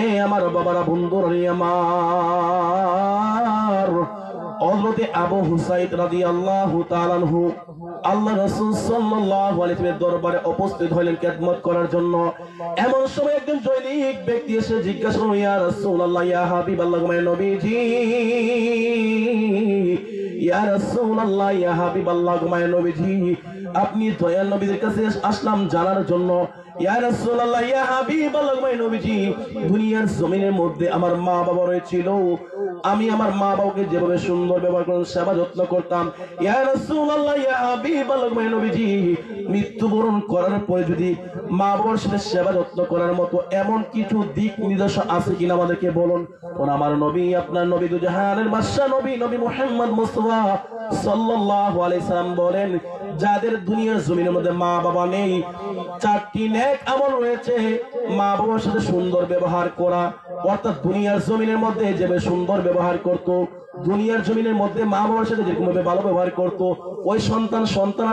এই আমার বাবারা বন্ধুরা আমার, হযরত আবু হুসাইদ রাদিয়াল্লাহু তাআলা আনহু আল্লাহ রাসূল সাল্লাল্লাহু আলাইহি ওয়াসাল্লামের দরবারে উপস্থিত হলেন খেদমত করার জন্য। এমন সময় একজন জৈনিক ব্যক্তি এসে জিজ্ঞাসা করলেন ইয়া রাসূলুল্লাহ ইয়া হাবিবাল্লাহ মায়া নবীজি, ইয়া রাসূলুল্লাহ ইয়া হাবিবাল্লাহ মায়া নবীজি, আপনি দয়াল নবীর কাছে আসলাম জানার জন্য। ইয়া রাসূলুল্লাহ ইয়া হাবিবাল্লাহ মায়া নবীজি, দুনিয়ার জমিনের মধ্যে আমার মা বাবা রয়েছিল, আমি আমার মা বাবাকে যেভাবে সুন্দর ব্যবহার করতাম, সেবা যত্ন করতাম। ইয়া রাসূলুল্লাহ ইয়া হাবিবাল্লাহ মায়া নবীজি, মৃত্যুবরণ করার পরে যদি মা বাবার সাথে সেবা যত্ন করার মতো এমন কিছু দিক নির্দেশ আছে কিনা আমাদেরকে বলুন। কারণ আমার নবী আপনার নবী দুজাহানের বাদশা নবী নবী মুহাম্মদ মুস্তাফা সাল্লাল্লাহু আলাইহি সাল্লাম বলেন যাদের দুনিয়ার জমিনের মধ্যে মা বাবা নেই, 4টি নেক আমল রয়েছে। মা বাবার সাথে সুন্দর ব্যবহার করা, অর্থাৎ দুনিয়ার জমিনের মধ্যে যেভাবে সুন্দর ব্যবহার করত, দুনিয়ার জমিনের মধ্যে মা বাবার সাথে যেরকম ভাবে ভালো ব্যবহার করত, ওই সন্তান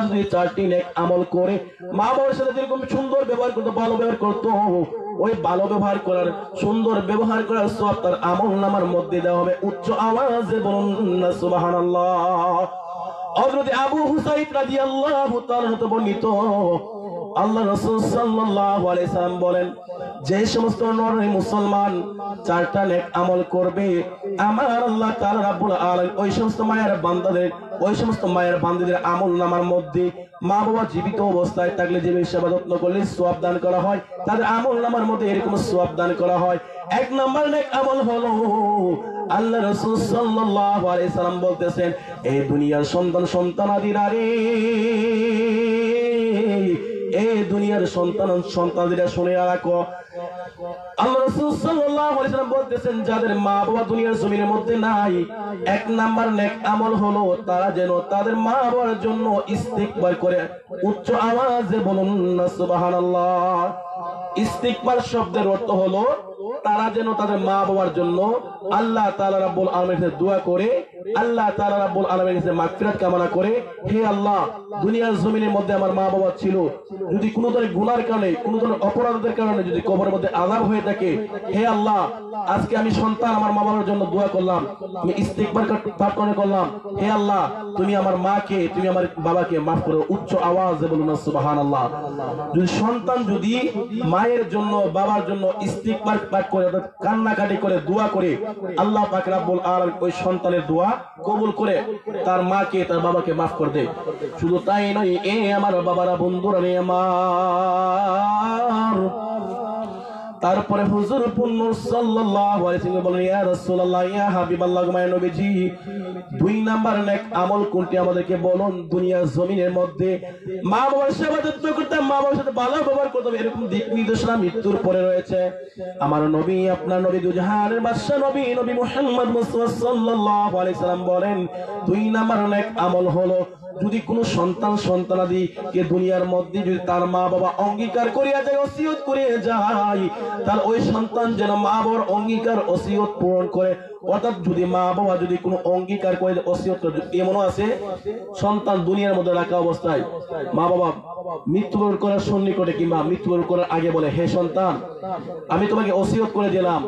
যদি 4টি নেক আমল করে মা বাবার সাথে যেরকম সুন্দর ব্যবহার করতো, ভালো ব্যবহার করতো, ওই ভালো ব্যবহার করার, সুন্দর ব্যবহার করার সওয়াব তার আমলনামার মধ্যে দেওয়া হবে। উচ্চ আওয়াজে বলুন না সুবহানাল্লাহ। হযরত আবু হুসাইদ রাদিয়াল্লাহু তাআলা হতে বর্ণিত আল্লাহ রাসূল সাল্লাল্লাহু আলাইহি সাল্লাম বলেন যে সমস্ত নরনারী মুসলমান 4টা নেক আমল করবে, আমার আল্লাহ তাআলা রাব্বুল আলামিন ওই সমস্ত মায়ের বান্দাদের আমলনামার মধ্যে মা বাবা জীবিত অবস্থায় থাকলে যে সেবা যত্ন করলে সওয়াব দান করা হয়, তাদের আমলনামার মধ্যে এরকম সওয়াব দান করা হয়। 1 নম্বর নেক আমল হলো আল্লাহ রাসূল সাল্লাল্লাহু আলাইহি সাল্লাম বলতেছেন, এই দুনিয়ার সন্তানাদিরা রে, এই দুনিয়ার সন্তানাদিরা শুনে রাখো, আল্লাহ রাসূল সাল্লাল্লাহু আলাইহি সাল্লাম বলতেছেন যাদের মা বাবা দুনিয়ার জমিনের মধ্যে নাই, 1 নাম্বার নেক আমল হলো তারা যেন তাদের মা বাবার জন্য ইস্তিগফার করে। উচ্চ আওয়াজে বলুন না সুবহানাল্লাহ। ইস্তিগফার শব্দের অর্থ হলো তারা যেন তাদের মা বাবার জন্য আল্লাহ তাআলা রাব্বুল আলামিনের কাছে দোয়া করে, আল্লাহ তাআলা রাব্বুল আলামিনের কাছে মাগফিরাত কামনা করে, হে আল্লাহ দুনিয়ার জমিনের মধ্যে আমার মা বাবা ছিল, যদি কোনো ধরনের গুনার কারণে, কোনো ধরনের অপরাধের কারণে যদি কবরের মধ্যে আযাব হয়ে থাকে, হে আল্লাহ আজকে আমি সন্তান আমার মা বাবার জন্য দোয়া করলাম, আমি ইস্তিগফার প্রার্থনা করলাম, হে আল্লাহ তুমি আমার মাকে, তুমি আমার বাবাকে মাফ করো। উচ্চ আওয়াজে বলুন সুবহানাল্লাহ। যদি সন্তান যদি মায়ের জন্য বাবার জন্য ইস্তিগফার পদত্যাগ করে কান্নাকাটি করে দোয়া করে আল্লাহ পাক রব্বুল আলামিন ওই সন্তানের দোয়া কবুল করে তার মাকে তার বাবাকে মাফ করে দেয়। শুধু তাই নয়, এ আমার বাবারা, বন্ধুরা রে আমার, তারপরে হুজুর পুন্নূর সাল্লাল্লাহু আলাইহি ওয়াসাল্লাম বলেন, ইয়া রাসূলুল্লাহ, ইয়া হাবিবাল্লাহ, মায় নবীজি, 2 নাম্বার নেক আমল কোনটি আমাদেরকে বলুন। দুনিয়ার জমিনের মধ্যে মা বাবার সেবা যত্ন করতে, মা বাবার সাথে ভালো ব্যবহার করতে হবে, এরকম দিক নির্দেশনা মৃত্যুর পরে রয়েছে। আমার নবী, আপনার নবী, দুজাহানের বাদশা নবী, নবী মুহাম্মদ মুস্তাফা সাল্লাল্লাহু আলাইহি সাল্লাম বলেন, 2 নাম্বার নেক আমল হলো, যদি কোন সন্তানাদি কে দুনিয়ার মধ্যে যদি তার মা বাবা অঙ্গীকার করিয়া যায়, ওসিয়ত করিয়া যায়, তাহলে ওই সন্তান যেন মা বাবার অঙ্গীকার ওসিয়ত পূরণ করে। অর্থাৎ যদি মা বাবা যদি কোনো অঙ্গীকার করে ওসিয়ত করে, এমনও আছে সন্তান দুনিয়ার মধ্যে রাখা অবস্থায় মা বাবা মৃত্যুবরণ করার সন্নিকটে কিংবা মৃত্যুবরণ করার আগে বলে, হে সন্তান, আমি তোমাকে ওসিয়ত করে দিলাম,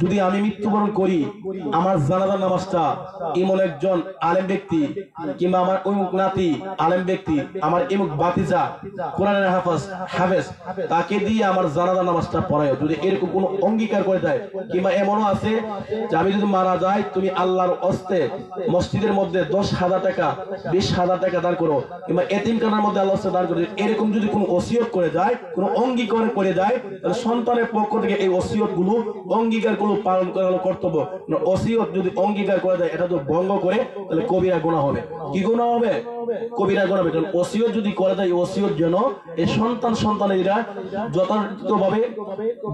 যদি আমি মৃত্যুবরণ করি, আমার জানাজার নামাজটা এমন একজন আলেম ব্যক্তি কিংবা আমার অমুক নাতি আলেম ব্যক্তি, আমার এমুক বাতিজা কোরআনের হাফেজ, তাকে দিয়ে আমার জানাজার নামাজটা পড়ায়। যদি এরকম কোনো অঙ্গীকার করে দেয়, কিংবা এমনও আছে যে আমি যদি মারা যাই, তুমি আল্লাহর হস্তে মসজিদের মধ্যে 10,000 টাকা 20,000 টাকা দান করো, কিংবা এতিমখানার মধ্যে আল্লাহর হস্তে দান করো, এরকম যদি কোনো ওসিয়ত করে যায়, কোনো অঙ্গীকার করে যায়, তাহলে সন্তানের পক্ষ থেকে এই ওসিয়ত গুলো অঙ্গীকার গুলো পালন করা হলো কর্তব্য। ওসিয়ত যদি অঙ্গীকার করে দেয়, এটা যদি ভঙ্গ করে, তাহলে কবিরা গুনাহ হবে। কি গুনাহ হবে? কবিরা গুনাহ হবে। কারণ ওসিয়ত যদি করে দেয়, ওসিয়ত যেন এই সন্তানেরা যথাযথভাবে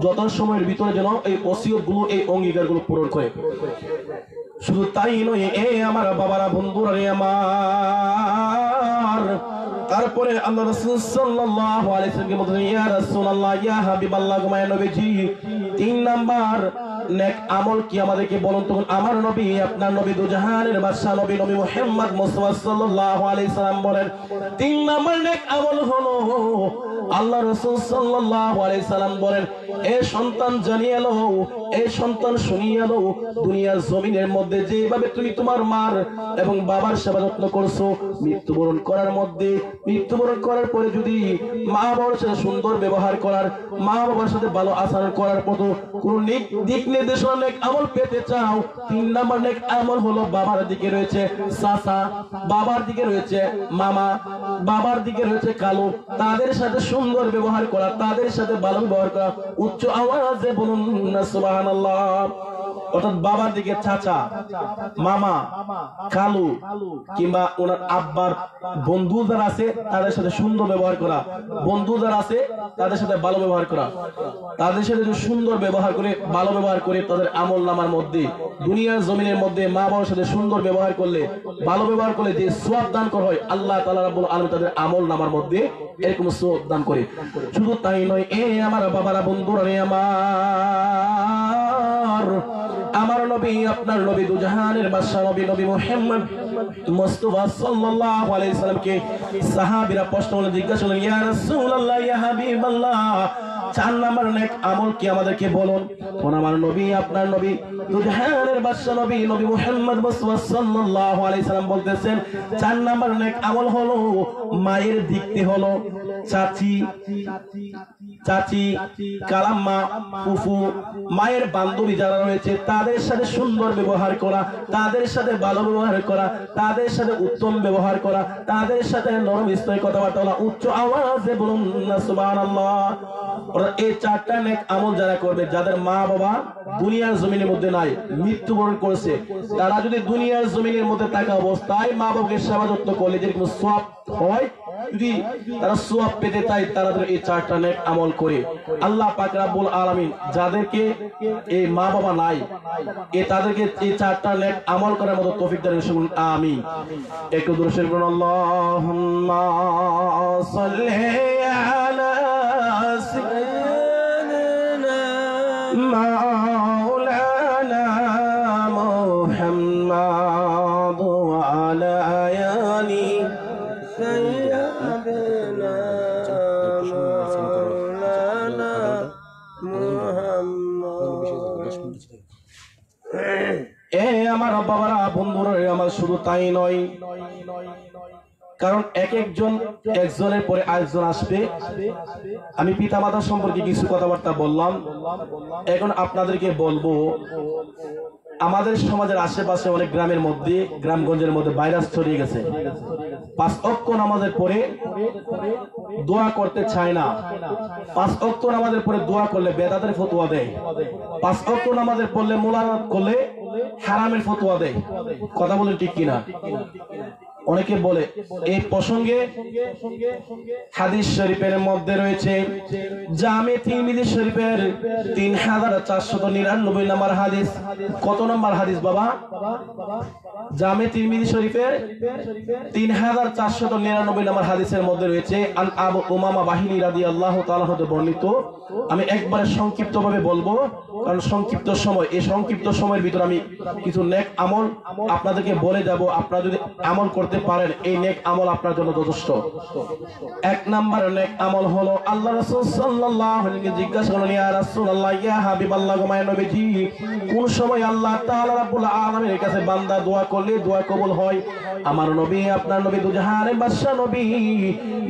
যথা সময়ের ভিতরে যেন এই ওসিয়ত গুলো, এই অঙ্গীকার গুলো পূরণ করে। শুধু তাই নয়, এ আমার বাবারা, বন্ধুরা রে আমার, তারপরে আল্লাহ রাসূল সাল্লাল্লাহু আলাইহি ওয়াসাল্লাম বলেন, ইয়া রাসূলুল্লাহ, ইয়া হাবিবাল্লাহ, মায় নবীজি, 3 নাম্বার নেক আমল কি আমাদেরকে বলুন। তখন আমার নবী, আপনার নবী, দুজাহানের বাদশা নবী, নবী মুহাম্মদ মুস্তাফা সাল্লাল্লাহু আলাইহি সাল্লাম বলেন, 3 নাম্বার নেক আমল হলো, আল্লাহ রাসূল সাল্লাল্লাহু আলাইহি সাল্লাম বলেন, এ সন্তান জানিয়ে লও, এ সন্তান শুনিয়ে লও, দুনিয়ার জমিনের মধ্যে যেভাবে তুমি তোমার মার এবং বাবার সেবা যত্ন করছো, মৃত্যুবরণ করার পরে যদি মা বাবার সাথে সুন্দর ব্যবহার করার, মা বাবার সাথে ভালো আচরণ করার মতো কোন দিক নির্দেশনা নেক আমল পেতে চাও, 3 নাম্বার নেক আমল হলো, বাবার দিকে রয়েছে চাচা, বাবার দিকে রয়েছে মামা, বাবার দিকে রয়েছে কালো, তাদের সাথে সুন্দর ব্যবহার করা, তাদের সাথে ভালো ব্যবহার করা। উচ্চ আওয়াজে বলুন না সুবহানাল্লাহ। অর্থাৎ বাবার দিকে চাচা, মামা, কালু কিংবা ওনার আব্বার বন্ধু যারা আছে তাদের সাথে সুন্দর ব্যবহার করা, বন্ধু যারা আছে তাদের সাথে ভালো ব্যবহার করা, তাদের সাথে যদি সুন্দর ব্যবহার করে, ভালো ব্যবহার করে, তাদের আমল নামার মধ্যে দুনিয়ার জমিনের মধ্যে মা বাবার সাথে সুন্দর ব্যবহার করলে, ভালো ব্যবহার করলে যে সওয়াব দান করা হয়, আল্লাহ তাআলা রাব্বুল আলামিন তাদের আমল নামার মধ্যে এরকম সওয়াব দান করে। শুধু তাই নয়, এ আমার বাবারা, বন্ধুরা রে আমার নবী, আপনার নবী, দুজাহানের বাদশা নবী, নবী মুহাম্মদ মুস্তাফা সাল্লাল্লাহু আলাইহি সাল্লামকে সাহাবীরা প্রশ্ন করে জিজ্ঞাসা করলেন, ইয়া রাসূলুল্লাহ, ইয়া হাবিবাল্লাহ, 4 নাম্বার নেক আমল কি আমাদেরকে বলুন। আমার নবী, আপনার নবী, দুজাহানের বাদশা নবী, নবী মুহাম্মদ মুস্তাফা সাল্লাল্লাহু আলাইহি সাল্লাম বলতেছেন, 4 নাম্বার নেক আমল হলো, মায়ের দিকতে হলো চাচি, কালাম্মা, ফুফু, মায়ের বান্ধবী যারা রয়েছে তাদের সাথে সুন্দর ব্যবহার করা, তাদের সাথে ভালো ব্যবহার করা, তাদের সাথে উত্তম ব্যবহার করা, তাদের সাথে নরম স্তরে কথাবার্তা বলা। উচ্চ আওয়াজে বলুন না সুবহানাল্লাহ। এই 4টা নেক আমল যারা করবে, যাদের মা বাবা দুনিয়ার জমিনের মধ্যে নাই, মৃত্যুবরণ করেছে, তারা যদি দুনিয়ার জমিনের মধ্যে থাকা অবস্থায় মা বাবাকে সেবা যত্ন করলে যেরকম সওয়াব হয়, যদি তারা সওয়াব পেতে চায়, তারা এই 4টা নেক আমল করে আল্লাহ পাক রব্বুল আলামিন যাদেরকে এই মা বাবা নাই, তাদেরকে এই 4টা নেক আমল করার মতো তৌফিক দান করুন। আমিন। একটু দরুদ শরীফ পড়ুন। আল্লাহুম্মা সাল্লি আলা সাইয়্যিদিনা মাওলানা মুহাম্মাদ ওয়া আলা আলি সাইয়্যিদিনা মাওলানা মুহাম্মাদ। এ আমার বাবারা, বন্ধুরা আমার, শুধু তাই নয়, কারণ এক একজনের পরে আরেকজন আসবে। আমি পিতামাতা সম্পর্কে কিছু কথাবার্তা বললাম, এখন আপনাদেরকে বলবো আমাদের সমাজের আশেপাশে অনেক গ্রামের মধ্যে, গ্রামগঞ্জের মধ্যে ভাইরাস ছড়িয়ে গেছে। 5 ওয়াক্ত নামাজের পরে দোয়া করতে চায় না। 5 ওয়াক্ত নামাজের পরে দোয়া করলে বেদাতের ফতোয়া দেয়। 5 ওয়াক্ত নামাজের পড়লে মোলাকাত করলে হারামের ফতোয়া দেয়। কথা বলেন ঠিক কিনা? অনেকে বলে এই প্রসঙ্গে হাদিস শরীফের মধ্যে রয়েছে জামে তিরমিজি শরীফের 3499 নম্বর হাদিস। কত নম্বর হাদিস বাবা? জামে তিরমিজি শরীফের 3499 নম্বর হাদিসের মধ্যে রয়েছে আন আবু উমামা বাহিনী রাদিয়াল্লাহু তাআলা হতে বর্ণিত। আমি একবারে সংক্ষিপ্তভাবে বলবো, কারণ সংক্ষিপ্ত সময়, এই সংক্ষিপ্ত সময়ের ভিতর আমি কিছু নেক আমল আপনাদেরকে বলে যাব। আপনারা যদি আমল করতে পারেন, এই নেক আমল আপনার জন্য যথেষ্ট। 1 নাম্বার নেক আমল হলো আল্লাহ রাসূল সাল্লাল্লাহু আলাইহি ওয়াসাল্লাম জিজ্ঞাসা করলেন, ইয়া রাসূলুল্লাহ, ইয়া হাবিবাল্লাহ, গোমায় নবীজি, কোন সময় আল্লাহ তাআলা রাব্বুল আলামিনের কাছে বান্দা দোয়া করলে দোয়া কবুল হয়? আমার নবী, আপনার নবী, দুজাহানের বাদশা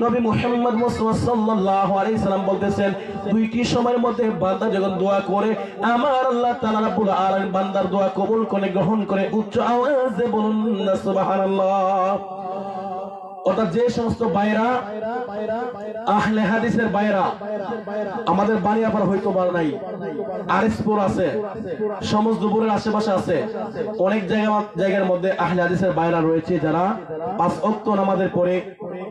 নবী মুহাম্মদ মুস্তাফা সাল্লাল্লাহু আলাইহি ওয়াসাল্লাম বলতেছেন, দুইটি সময়ের মধ্যে বান্দা যখন দোয়া করে আমার আল্লাহ তাআলা রাব্বুল আলামিন বান্দার দোয়া কবুল করে, গ্রহণ করে। উচ্চ আওয়াজে বলুন না সুবহানাল্লাহ। অর্থাৎ যে সমস্ত ভাইরা আহলে হাদিসের ভাইরা আমাদের বানিয়াপাড়া হয়তো বার নাই, আরএসপুর আছে, সমুদ্রপুরের আশেপাশে আছে, অনেক জায়গার মধ্যে আহলে হাদিসের ভাইরা রয়েছে যারা 5 ওয়াক্ত নামাজের পরে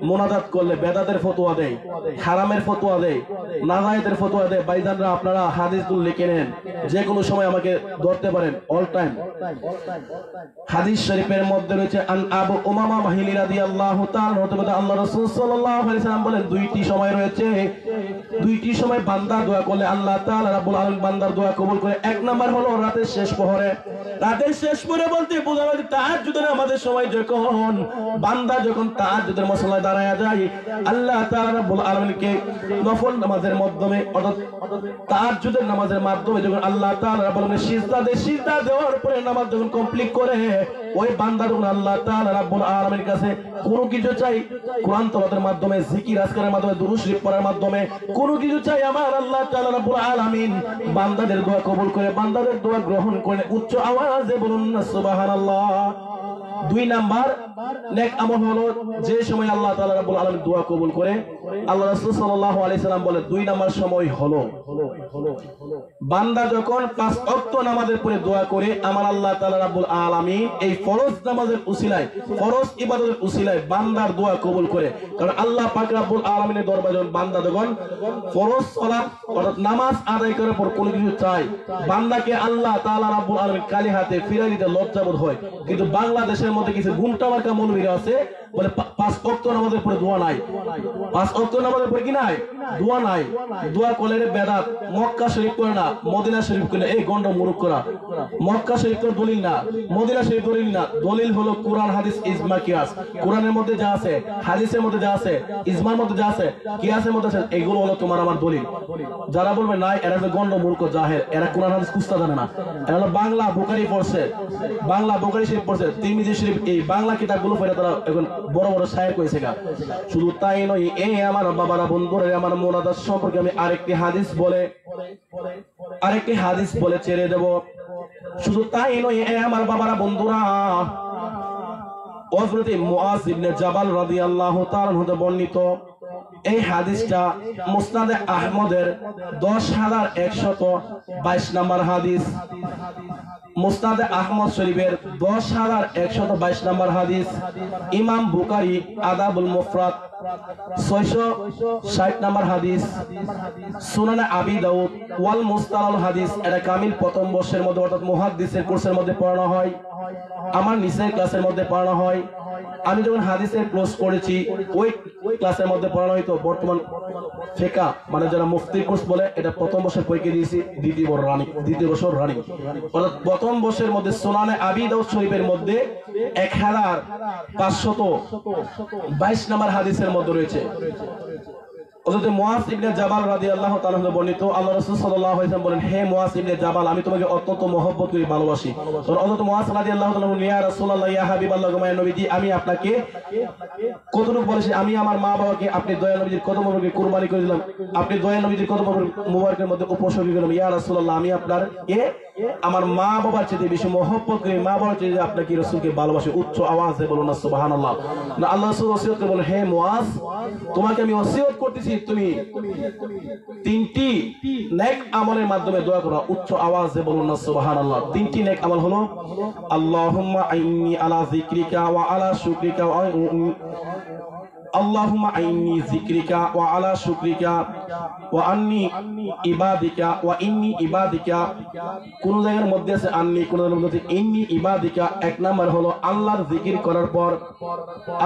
মোনাজাত করলে বেদাতের ফতোয়া দেয়, হারামের ফতোয়া দেয়, নাজায়েজের ফতোয়া দেয়। ভাইজানরা আপনারা হাদিসগুলো লিখে নেন, যে কোনো সময় আমাকে ধরতে পারেন, অল টাইম। হাদিস শরীফের মধ্যে রয়েছে আন আবু উমামা বাহিনী রাদিয়াল্লাহু তাআলা আল্লাহ রাসূল সাল্লাল্লাহু আলাইহি ওয়াসাল্লাম বলেন, দুইটি সময় রয়েছে, দুইটি সময় বান্দা দোয়া করলে আল্লাহ তাআলা রাব্বুল আলামিন বান্দার দোয়া কবুল করে। 1 নাম্বার হলো রাতের শেষ প্রহরে। রাতের শেষ প্রহরে বলতে বোঝা যায় তাহাজ্জুদের নামাজের সময় যখন বান্দা যখন তাহাজ্জুদের মুসল্লায় দাঁড়ায় যায়, আল্লাহ তাআলা রাব্বুল আলামিনকে নফল নামাজের মাধ্যমে, অর্থাৎ তাহাজ্জুদের নামাজের মাধ্যমে যখন আল্লাহ তাআলা রাব্বুল আলামিন সিজদা দেওয়ার পরে নামাজ যখন কমপ্লিট করে, ওই বান্দা যখন আল্লাহ তাআলা রাব্বুল আলামিনের কাছে কোনো কিছু চাই, কোরআন তেলাওয়াতের মাধ্যমে, জিকির আজকারের মাধ্যমে, দুরূদ শরীফ পড়ার মাধ্যমে কোনো কিছু চাই, আমার আল্লাহ তাআলা রাব্বুল আলামিন বান্দাদের দোয়া কবুল করে, বান্দাদের দোয়া গ্রহণ করে। উচ্চ আওয়াজে বলুন না সুবহানাল্লাহ। 2 নাম্বার নেক আমল হলো যে সময় আল্লাহ তাআলা রাব্বুল আলামিন দোয়া কবুল করে, আল্লাহ রাসূল সাল্লাল্লাহু আলাইহি সাল্লাম বলে 2 নাম্বার সময় হলো বান্দা যখন 5 ওয়াক্ত নামাজের পরে দোয়া করে, আমার আল্লাহ তাআলা রাব্বুল আলামিন এই ফরজ নামাজের উসিলায়, ফরজ ইবাদতের উসিলায় বান্দার দোয়া কবুল করে। কারণ আল্লাহ পাক রাব্বুল আলামিনের দরবারে যখন বান্দা যখন ফরজ সালাত অর্থাৎ নামাজ আদায় করার পর কোনো কিছু চায়, বান্দাকে আল্লাহ তাআলা রাব্বুল আলামিন খালি হাতে ফিরাই দিতে লজ্জাবোধ হয়। কিন্তু বাংলাদেশের মধ্যে কিছু গুমটা মার্কা মৌলবীরা আছে, বলে 5 ওয়াক্ত নামাজের পরে দোয়া নাই, 5 ওয়াক্ত নামাজের পরে কি নাই, দোয়া নাই। দোয়া করলে বেদাত। মক্কা শরীফ করে না, মদিনা শরীফ করে। এই গন্ড মুরুখ করা। মক্কা শরীফ তো দলিল না, মদিনা শরীফ দলিল না। দলিল হলো কোরআন, হাদিস, ইজমা, কিয়াস। কোরআনের মধ্যে যা আছে, হাদিসের মধ্যে যা আছে, ইজমার মধ্যে যা আছে, কিয়াসের মধ্যে আছে, এগুলো হলো তোমার আমার দলিল। যারা বলবে নাই, এরা হলো গন্ড মূর্খ জাহেল, এরা কোরআন হাদিস কুস্তা জানে না। এরা হলো বাংলা বুখারী পড়ছে, বাংলা বুখারী শরীফ পড়ছে, তিরমিজি শরীফ, এই বাংলা কিতাবগুলো পড়ে তারা এখন বড় বড় শায়ের করেছে গা। শুধু তাই নয়, এই আমার বাবারা, বন্ধুরা, আমার মোনাজাত সম্পর্কে আমি আরেকটি হাদিস বলে ছেড়ে দেব। শুধু তাই নয়, এই আমার বাবারা, বন্ধুরা, হযরত মুআয ইবনে জাবাল রাদিয়াল্লাহু তাআলা হতে বর্ণিত এই হাদিসটা মুসনাদে আহমদের 10,122 নম্বর হাদিস, মুসনাদে আহমদ শরীফের 10,122 নম্বর হাদিস, ইমাম বুখারী আদাবুল মুফরাদ 660 নম্বর হাদিস, সুনানে আবি দাউদ ওয়াল মুস্তালাল হাদিস। এটা কামিল প্রথম বর্ষের মধ্যে, অর্থাৎ মুহাদ্দিসের কোর্সের মধ্যে পড়ানো হয়, আমার নিচের ক্লাসের মধ্যে পড়ানো হয়। আমি যখন হাদিসের কোর্স করেছি ওই ক্লাসের মধ্যে পড়ানো হয়তো। বর্তমান ফিকহ মানে যারা মুফতি কোর্স বলে, এটা প্রথম বর্ষের পরীক্ষা দিয়েছি, দ্বিতীয় বছর রানিং। অর্থাৎ প্রথম বর্ষের মধ্যে সুনানে আবি দাউদ শরীফের মধ্যে 1522 নম্বর হাদিসের মধ্যে রয়েছে, হযরত মুআজ ইবনে জাবাল রাদিয়াল্লাহু তাআলা হতে বর্ণিত, আল্লাহ রাসূল সাল্লাল্লাহু আলাইহি ওয়াসাল্লাম বলেন, হে মুআজ ইবনে জাবাল, আমি তোমাকে অত্যন্ত মহব্বত করি, ভালোবাসি। তো হযরত মুআজ রাদিয়াল্লাহু তাআলা বলেন, ইয়া রাসূলুল্লাহ, ইয়া হাবিবাল্লাহ, গো মায়ের নবীজি, আমি আপনাকে কতটুকু বলেছি, আমি আমার মা বাবাকে আপনি দয়াল নবীজির কদম মোবারকে কুরবানি করে দিলাম, আপনি দয়াল নবীজির কদম মোবারকের মধ্যে উপসর্গ করলাম। ইয়া রাসূলুল্লাহ, আমি আপনার আমার মা বাবার চেয়ে বেশি মহব্বত করি, মা বাবার চেয়ে আপনাকে রাসূলকে ভালোবাসি। উচ্চ আওয়াজে বলুন না সুবহানাল্লাহ। না, আল্লাহ রাসূল ওসিয়ত করে বলেন, হে মুআজ, তোমাকে আমি ওসিয়ত করতেছি, তুমি তিনটি নেক আমলের মাধ্যমে দোয়া করো। উচ্চ আওয়াজে বলুন না সুবহানাল্লাহ। তিনটি নেক আমল হলো, আল্লাহুম্মা আইন্নি আলা যিকরিকা ওয়া আলা শুকরিকা আল্লাহুম্মা আইন্নি যিকরিকা ওয়া আলা শুকরিকা ওয়া আন্নি ইবাদিকা ওয়া ইন্নি ইবাদিকা। কোন জায়গার মধ্যে আছে আন্নি, কোন জায়গার মধ্যে আছে ইন্নি ইবাদিকা। এক নাম্বার হলো আল্লাহর জিকির করার পর,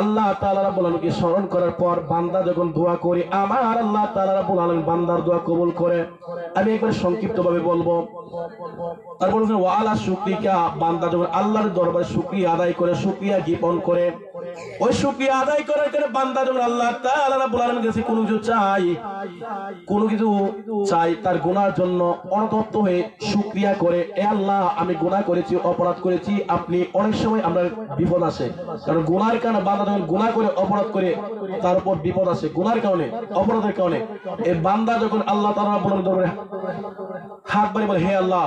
আল্লাহ তাআলা রাব্বুল আলামিনকে স্মরণ করার পর বান্দা যখন দোয়া করে, আমার আল্লাহ তাআলা রাব্বুল আলামিন বান্দার দোয়া কবুল করে। আমি একবার সংক্ষিপ্তভাবে বলবো। তারপর ওয়া আলা শুকরিকা, বান্দা যখন আল্লাহর দরবারে শুকরিয়া আদায় করে, শুকরিয়া জ্ঞাপন করে, ওই শুকরিয়া আদায় করার পরে বান্দা যখন আল্লাহ তাআলা রাব্বুল আলামিনের কাছে কোনো কিছু চাই, তার গুনার জন্য অনুতপ্ত হয়ে শুকরিয়া করে, এ আল্লাহ, আমি গুনাহ করেছি, অপরাধ করেছি। আপনি অনেক সময় আমরা বিপদ আসে, কারণ গুনার কারণে বান্দা যখন গুনাহ করে অপরাধ করে তার উপর বিপদ আসে, গুনার কারণে, অপরাধের কারণে। এই বান্দা যখন আল্লাহ তাআলা রাব্বুল আলামিনের দরবারে হাত বাড়িয়ে বলে, হে আল্লাহ,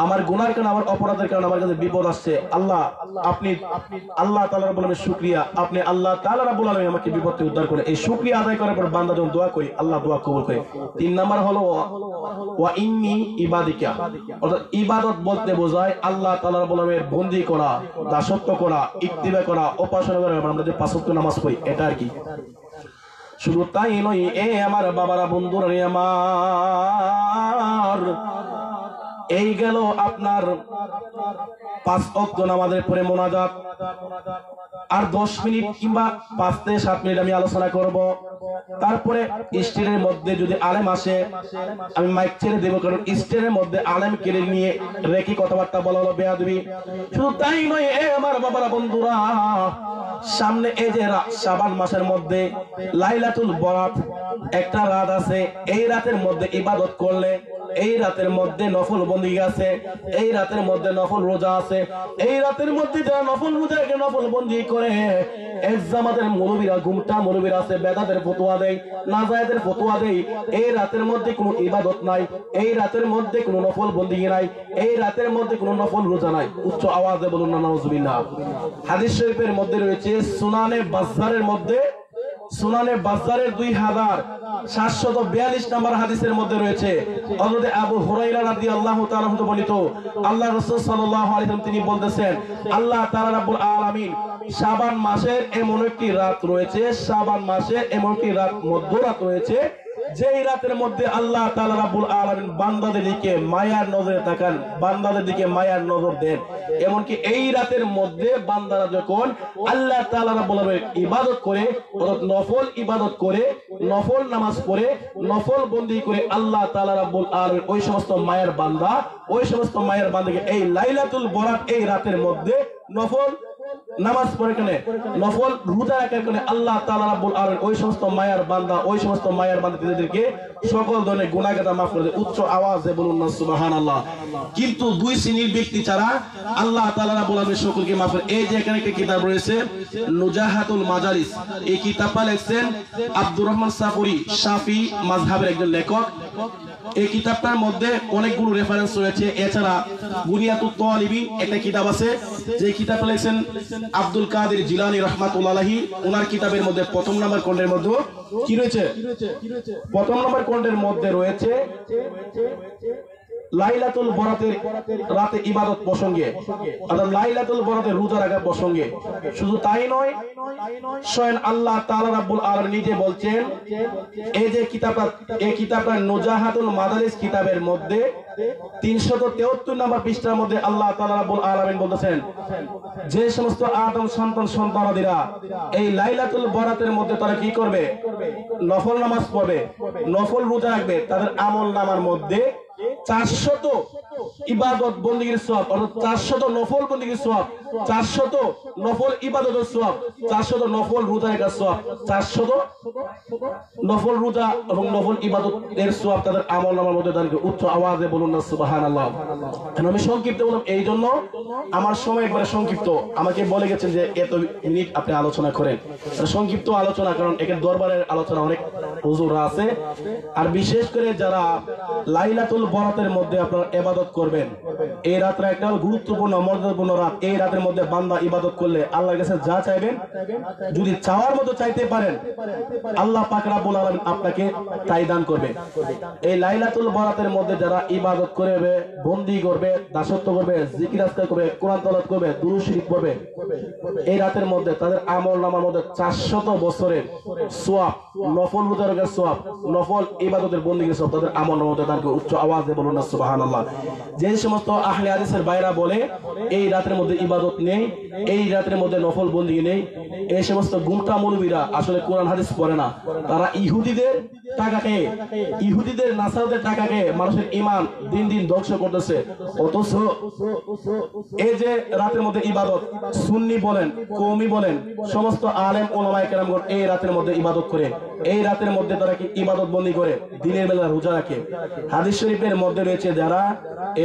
আমার গুনার কারণে, আমার অপরাধের কারণে আমার কাছে বিপদ আসছে, আল্লাহ আপনি, আল্লাহ তাআলা রাব্বুল আলামিনের শুকরিয়া, আপনি আল্লাহ তাআলা রাব্বুল আলামিন আমাকে বিপদ থেকে উদ্ধার করে। এই শুকরিয়া আদায় করার পর বান্দা যখন দোয়া করি, আল্লাহ দোয়া কবুল করে। তিন নাম্বার হলো ওয়া ইন্নি ইবাদিকা, অর্থাৎ ইবাদত বলতে বোঝায় আল্লাহ তাআলা রাব্বুল আলামিনের বন্দী করা, দাসত্ব করা, ইত্তিবা করা, উপাসনা করা। আমরা যে পাঁচ ওয়াক্ত নামাজ পড়ি, এটা আর কি। শুধু তাই নয়, এ আমার বাবারা, বন্ধুরা, আমার এই গেল আপনার 5 ওয়াক্ত নামাজের পরে মোনাজাত। আর 10 মিনিট কিংবা 5 থেকে 7 মিনিট আমি আলোচনা করব। তারপরে স্টেজের মধ্যে যদি আলেম আসে, আমি মাইক ছেড়ে দেব, কারণ স্টেজের মধ্যে আলেম কেড়ে নিয়ে রেখে কথাবার্তা বলা হলো বেয়াদবি। শুধু তাই নয়, এ আমার বাবারা, বন্ধুরা, সামনে এই যে শাবান মাসের মধ্যে লাইলাতুল বরাত একটা রাত আছে। এই রাতের মধ্যে ইবাদত করলে, এই রাতের মধ্যে নফল বন্দি আছে, এই রাতের মধ্যে নফল রোজা আছে, এই রাতের মধ্যে যারা নফল রোজা রেখে নফল বন্দি করে, জামাতের মুরব্বিরা, ঘুমটা মুরব্বিরা আছে, বেদাতের ফতোয়া দেয়, নাজায়েদের ফতোয়া দেয়, এই রাতের মধ্যে কোনো ইবাদত নাই, এই রাতের মধ্যে কোনো নফল বন্দি নাই, এই রাতের মধ্যে কোনো নফল রোজা নাই। উচ্চ আওয়াজে বলুন না নাউজুবিল্লাহ। হাদিস শরীফের মধ্যে রয়েছে, সুনানে বাজ্জারের মধ্যে, সুনানে বাজ্জারের 2742 নম্বর হাদিসের মধ্যে রয়েছে, হযরত আবু হুরায়রা রাদিয়াল্লাহু তাআলা হতে বর্ণিত, আল্লাহ রাসূল সাল্লাল্লাহু আলাইহি ওয়াসাল্লাম তিনি বলতেছেন, আল্লাহ তাআলা রাব্বুল আলামিন শাবান মাসের এমন একটি রাত রয়েছে, শাবান মাসে এমন একটি রাত, মধ্যরাত রয়েছে, যেই রাতের মধ্যে আল্লাহ তাআলা রাব্বুল আলামিন বান্দাদের দিকে মায়ার নজরে তাকান, বান্দাদের দিকে মায়ার নজর দেন। এমনকি এই রাতের মধ্যে বান্দারা যখন আল্লাহ তাআলা রাব্বুল আলামিন ইবাদত করে, অর্থাৎ নফল ইবাদত করে, নফল নামাজ পড়ে, নফল বন্দি করে, আল্লাহ তাআলা রাব্বুল আলামিন ওই সমস্ত মায়ের বান্দা, ওই সমস্ত মায়ের বান্দাকে এই লাইলাতুল বরাত এই রাতের মধ্যে নফল নামাজ পড়ে কেনে, নফল রোজা রাখার কারণে আল্লাহ তাআলা রাব্বুল আলামিন ওই সমস্ত মায়ের বান্দা, ওই সমস্ত মায়ের বান্দাদেরকে সকল ধরনের গুনাহগাতা মাফ করে দেয়। উচ্চ আওয়াজে বলুন না সুবহানাল্লাহ। কিন্তু 2 শ্রেণীর ব্যক্তি ছাড়া আল্লাহ তাআলা রাব্বুল আলামিন সকলকে মাফ করে। এই যে এখানে একটা কিতাব রয়েছে, নুজাহাতুল মাজালিস, এই কিতাবটা লিখছেন আব্দুর রহমান সাফুরি, শাফি মাযহাবের একজন লেখক। এই কিতাবটার মধ্যে অনেকগুলো রেফারেন্স রয়েছে। এছাড়া বুনিয়াতুত তালিবিন একটা কিতাব আছে, যে কিতাবটা লিখছেন আব্দুল কাদের জিলানী রাহমাতুল্লাহি আলাইহি। ওনার কিতাবের মধ্যে 1 নম্বর খণ্ডের মধ্যে কি রয়েছে, 1 নম্বর খণ্ডের মধ্যে রয়েছে লাইলাতুল বরাতের রাতে ইবাদত প্রসঙ্গে, অর্থাৎ লাইলাতুল বরাতের রোজা রাখা প্রসঙ্গে। শুধু তাই নয়, স্বয়ং আল্লাহ তাআলা রাব্বুল আলামিন নিজে বলছেন, এই যে কিতাবটা, এই কিতাবটা নুজাহাতুল মাদারিস কিতাবের মধ্যে 373 নম্বর পৃষ্ঠার মধ্যে আল্লাহ তাআলা রাব্বুল আলামিন বলতেছেন, যে সমস্ত আদম সন্তানাদিরা এই লাইলাতুল বরাতের মধ্যে তারা কি করবে, নফল নামাজ পড়বে, নফল রোজা রাখবে, তাদের আমল নামার মধ্যে 400 ইবাদত বন্দেগীর সওয়াব, অর্থাৎ 400 নফল বন্দেগীর সওয়াব, 400 নফল ইবাদতের সওয়াব, 400 নফল রোজা রাখার সওয়াব, 400 নফল রোজা এবং নফল ইবাদতের সওয়াব তাদের আমলনামার মধ্যে দান করে। উচ্চ আওয়াজে বলুন না সুবহানাল্লাহ। এখন আমি সংক্ষিপ্ত বললাম এই জন্য, আমার সময় একবারে সংক্ষিপ্ত। আমাকে বলে গেছেন যে এত মিনিট আপনি আলোচনা করেন, সংক্ষিপ্ত আলোচনা, কারণ এখানে দরবারের আলোচনা অনেক হুজুররা আছে। আর বিশেষ করে যারা লাইলাতুল বরাতের মধ্যে আপনারা ইবাদত করবেন, এই রাতটা একটা গুরুত্বপূর্ণ মর্যাদাপূর্ণ রাত। এই রাতের মধ্যে বান্দা ইবাদত করলে আল্লাহর কাছে যা চাইবেন, যদি চাওয়ার মতো চাইতে পারেন, আল্লাহ পাক রব্বুল আলামিন আপনাকে তাই দান করবে। এই লাইলাতুল বরাতের মধ্যে যারা ইবাদত করবে, বন্দি করবে, দাসত্ব করবে, জিকির আজকার করবে, কোরআন তেলাওয়াত করবে, দুরূদ শরীফ পড়বে, এই রাতের মধ্যে তাদের আমলনামার মধ্যে 400 বছরের সওয়াব, নফল রোজা রাখার সওয়াব, নফল ইবাদতের বন্দেগীর সওয়াব তাদের আমলনামার মধ্যে দান করে। উচ্চ আওয়াজে বলুন না সুবহানাল্লাহ। যে সমস্ত আহলে হাদিসের ভাইরা বলে এই রাতের মধ্যে ইবাদত নেই, এই রাতের মধ্যে নফল বন্দেগী নেই, এই সমস্ত গুমটা মৌলবীরা আসলে কোরআন হাদিস পড়ে না। তারা ইহুদিদের টাকা খেয়ে, ইহুদিদের নাসারদের টাকা খেয়ে মানুষের ঈমান দিন দিন ধ্বংস করতেছে। অথচ এই যে রাতের মধ্যে ইবাদত, সুন্নি বলেন, কওমি বলেন, সমস্ত আলেম ওলামায়ে কেরামগণ এই রাতের মধ্যে ইবাদত করে। এই রাতের মধ্যে তারা কি ইবাদত বন্দি করে, দিনের বেলা রোজা রাখে। হাদিস শরীফের মধ্যে রয়েছে যারা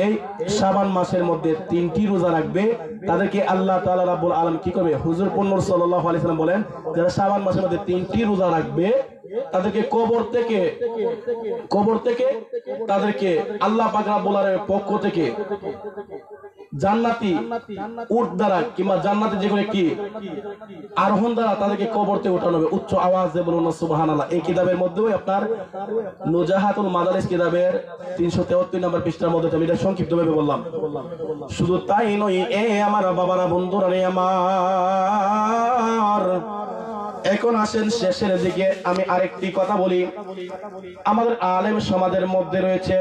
এই শাবান মাসের মধ্যে 3টি রোজা রাখবে তাদেরকে আল্লাহ তাআলা রাব্বুল আলামিন কি করবে? হুজুর পূর্ণ সাল্লাল্লাহু আলাইহি সাল্লাম বলেন, যারা শাবান মাসের মধ্যে 3টি রোজা রাখবে তাদেরকে কবর থেকে তাদেরকে আল্লাহ পাক রব্বুল আলামিনের পক্ষ থেকে জান্নাতি উট দ্বারা কিংবা জান্নাতি যে কোনো কি আরোহণ দ্বারা তাদেরকে কবর থেকে উঠানো হবে। উচ্চ আওয়াজে বলুন না সুবহানাল্লাহ। এই কিতাবের মধ্যেও আপনার নুজাহাতুল মাদারিস কিতাবের 373 নম্বর পৃষ্ঠার মধ্যে আমি এটা সংক্ষিপ্তভাবে বললাম। শুধু তাই নয়, এ আমার বাবারা, বন্ধুরা রে আমার, এখন আসেন শেষের দিকে আমি আরেকটি কথা বলি। আমাদের আলেম সমাজের মধ্যে রয়েছে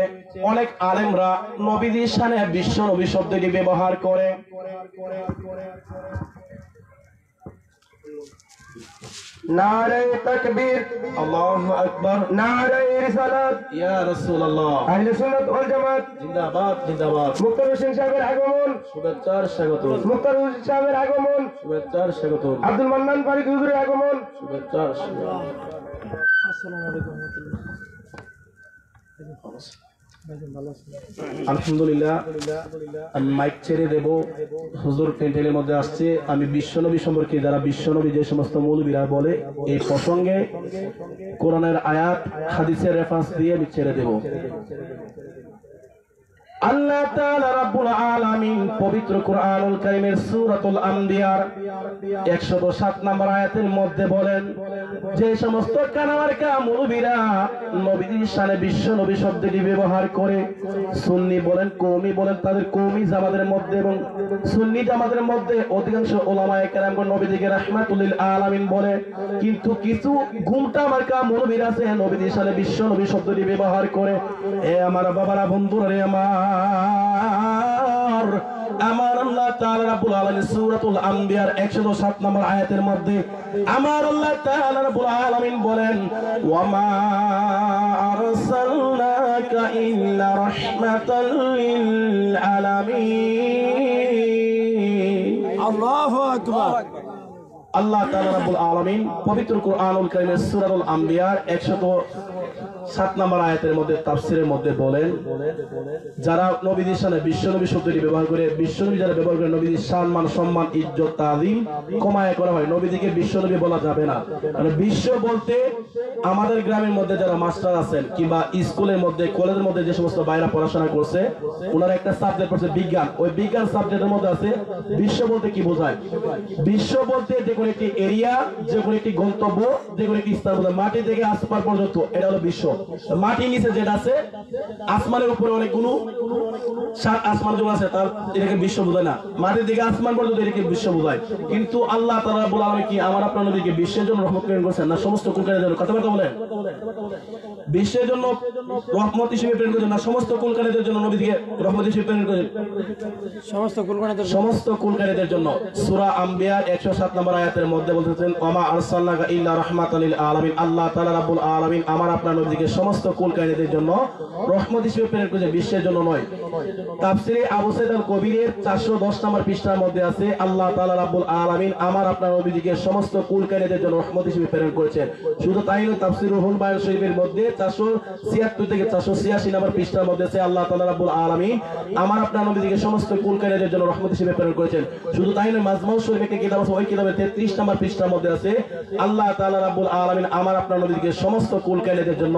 অনেক আলেমরা নবীজির শানে বিশ্ব নবী শব্দটি ব্যবহার করে। নারে তাকবীর, আল্লাহু আকবার, নারে রিসালাত, ইয়া রাসূলুল্লাহ, আহলে সুন্নাত ওয়াল জামাত জিন্দাবাদ জিন্দাবাদ। মুক্তার হোসেন সাহেবের আগমন, শুভেচ্ছার স্বাগতম। মুক্তার হোসেন সাহেবের আগমন, শুভেচ্ছার স্বাগতম। আব্দুল মান্নান ফারিদ হুজুরের আগমন, শুভেচ্ছার স্বাগতম। আসসালামু আলাইকুম ওয়া রাহমাতুল্লাহ। আলহামদুলিল্লাহ, আমি মাইক ছেড়ে দেব। হুজুর প্যান্ডেলের মধ্যে আসছে। আমি বিশ্বনবী সম্পর্কে, যারা বিশ্বনবী যে সমস্ত মৌলবীরা বলে, এই প্রসঙ্গে কোরআনের আয়াত হাদিসের রেফারেন্স দিয়ে আমি ছেড়ে দেব। আল্লাহ তাআলা রাব্বুল আলামিন পবিত্র কোরআনুল কারীমের সূরাতুল আম্বিয়ার 107 নম্বর আয়াতের মধ্যে বলেন, যে সমস্ত কানামার্কা মৌলবীরা নবীর শানে বিশ্ব নবী শব্দটি ব্যবহার করে, সুন্নি বলেন, কওমি বলেন, তাদের কওমি জামাতের মধ্যে এবং সুন্নি জামাতের মধ্যে অধিকাংশ ওলামায়ে কেরামগণ নবীজিকে রাহমাতুল লিল আলামিন বলে, কিন্তু কিছু ঘুমটা মার্কা মৌলবীরা আছে নবীর শানে বিশ্ব নবী শব্দটি ব্যবহার করে। এ আমার বাবারা, বন্ধুরা রে আমার আল্লাহ তাআলা রাব্বুল আলামিন সূরাতুল আম্বিয়ার 107 নম্বর আয়াতের মধ্যে আমার আল্লাহ তাআলা রাব্বুল আলামিন বলেন, ওয়া মা আরসালনাকা ইল্লা রাহমাতাল লিল আলামিন। আল্লাহু আকবার। আল্লাহ তাআলা রাব্বুল আলামিন পবিত্র কোরআনুল কারীমের সূরাতুল আম্বিয়ার 107 নম্বর আয়াতের মধ্যে তাফসীরের মধ্যে বলেন, যারা নবীর শানে বিশ্বনবী শব্দটি ব্যবহার করে, বিশ্বনবী যারা ব্যবহার করে, নবীর শান, মান, সম্মান, ইজ্জত, তাজিম কমায় করা হয়। নবীজিকে বিশ্বনবী বলা যাবে না। মানে বিশ্ব বলতে আমাদের গ্রামের মধ্যে যারা মাস্টার আছেন কিংবা স্কুলের মধ্যে, কলেজের মধ্যে যে সমস্ত বাইরা পড়াশোনা করছে, ওনারা একটা সাবজেক্ট পড়ছে বিজ্ঞান। ওই বিজ্ঞান সাবজেক্টের মধ্যে আছে বিশ্ব বলতে কি বোঝায়। বিশ্ব বলতে যে কোনো একটি এরিয়া, যে কোনো একটি গন্তব্য, যে কোনো একটি স্থান বোঝায়। মাটি থেকে আসমান পর্যন্ত এটা হলো বিশ্ব। মাটির নিচে যেটা আছে, আসমানের উপরে অনেকগুলো সাত আসমান যেগুলো আছে, তার এটাকে বিশ্ব বোঝায় না। মাটির দিকে আসমান পর্যন্ত এটাকে বিশ্ব বোঝায়। কিন্তু আল্লাহ তাআলা রাব্বুল আলামিন কি আমার আপনার নবীকে বিশ্বের জন্য রহমত প্রেরণ করেছেন না সমস্ত কুকারের জন্য? কথা বলেন। বিশ্বের জন্য রহমত হিসেবে প্রেরণ করেছেন, না সমস্ত কুলকারীদের জন্য নবীকে রহমত হিসেবে প্রেরণ করেছেন? সমস্ত কুলকারীদের জন্য। সূরা আম্বিয়ার 107 নম্বর আয়াতের মধ্যে বলতেছেন ওমা আরসালনাকা ইল্লা রাহমাতাল লিল আলামিন, আল্লাহ তাআলা রাব্বুল আলামিন আমার আপনার নবীকে সমস্ত কুলকারীদের জন্য রহমত হিসেবে প্রেরণ করেছেন, বিশ্বের জন্য নয়। তাফসীরে আবু সাঈদ আল কবিরের 410 নম্বর পৃষ্ঠার মধ্যে আছে আল্লাহ তাআলা রাব্বুল আলামিন আমার আপনার নবীকে সমস্ত কুলকারীদের জন্য রহমত হিসেবে প্রেরণ করেছেন। শুধু তাই নয়, তাফসীর রুহুল বায়ান শরীফের মধ্যে 476 থেকে 486 নম্বর পৃষ্ঠার মধ্যে আছে আল্লাহ তাআলা রাব্বুল আলামিন আমার আপনার নবীকে সমস্ত কুলকারীদের জন্য রহমত হিসেবে প্রেরণ করেছেন। শুধু তাই নয়, মাজমাউ শরীফে একটা কিতাব আছে, ওই কিতাবের 33 নম্বর পৃষ্ঠার মধ্যে আছে আল্লাহ তাআলা রাব্বুল আলামিন আমার আপনার নবীকে সমস্ত কুলকারীদের জন্য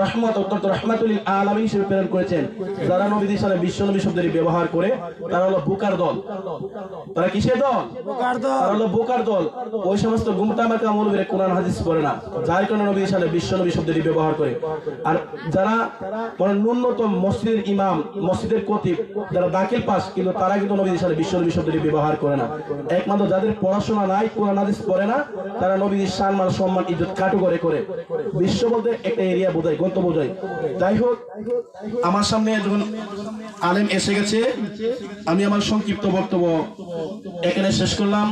রহমত অর্থাৎ রাহমাতুল লিল আলামিন হিসেবে প্রেরণ করেছেন। যারা নবীদের সাথে বিশ্ব নবী শব্দটি ব্যবহার করে তারা হলো বোকার দল। তারা কিসের দল? বোকার দল। তারা হলো বোকার দল। ওই সমস্ত গুমটামাকা মৌলবীরা কোরআন হাদিস পড়ে না, যার কারণে নবীদের সাথে বিশ্ব নবী শব্দটি ব্যবহার করে। আর যারা ন্যূনতম মসজিদের ইমাম, মসজিদের খতিব, যারা দাখিল পাস, কিন্তু তারা কিন্তু নবীদের সাথে বিশ্ব নবী শব্দটি ব্যবহার করে না। একমাত্র যাদের পড়াশোনা নাই, কোরআন হাদিস পড়ে না, তারা নবীদের সম্মান সম্মান ইজ্জত কাটু করে। বিশ্ব বলতে একটা এরিয়া বোঝায়, গন্তব্য বোঝায়। যাই হোক, আমার সামনে যখন আলেম এসে গেছে, আমি আমার সংক্ষিপ্ত বক্তব্য এখানে শেষ করলাম।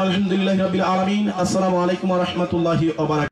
আলহামদুলিল্লাহি রাব্বিল আলামিন। আসসালামু আলাইকুম ওয়া রাহমাতুল্লাহি ওয়া বারাকাতুহু।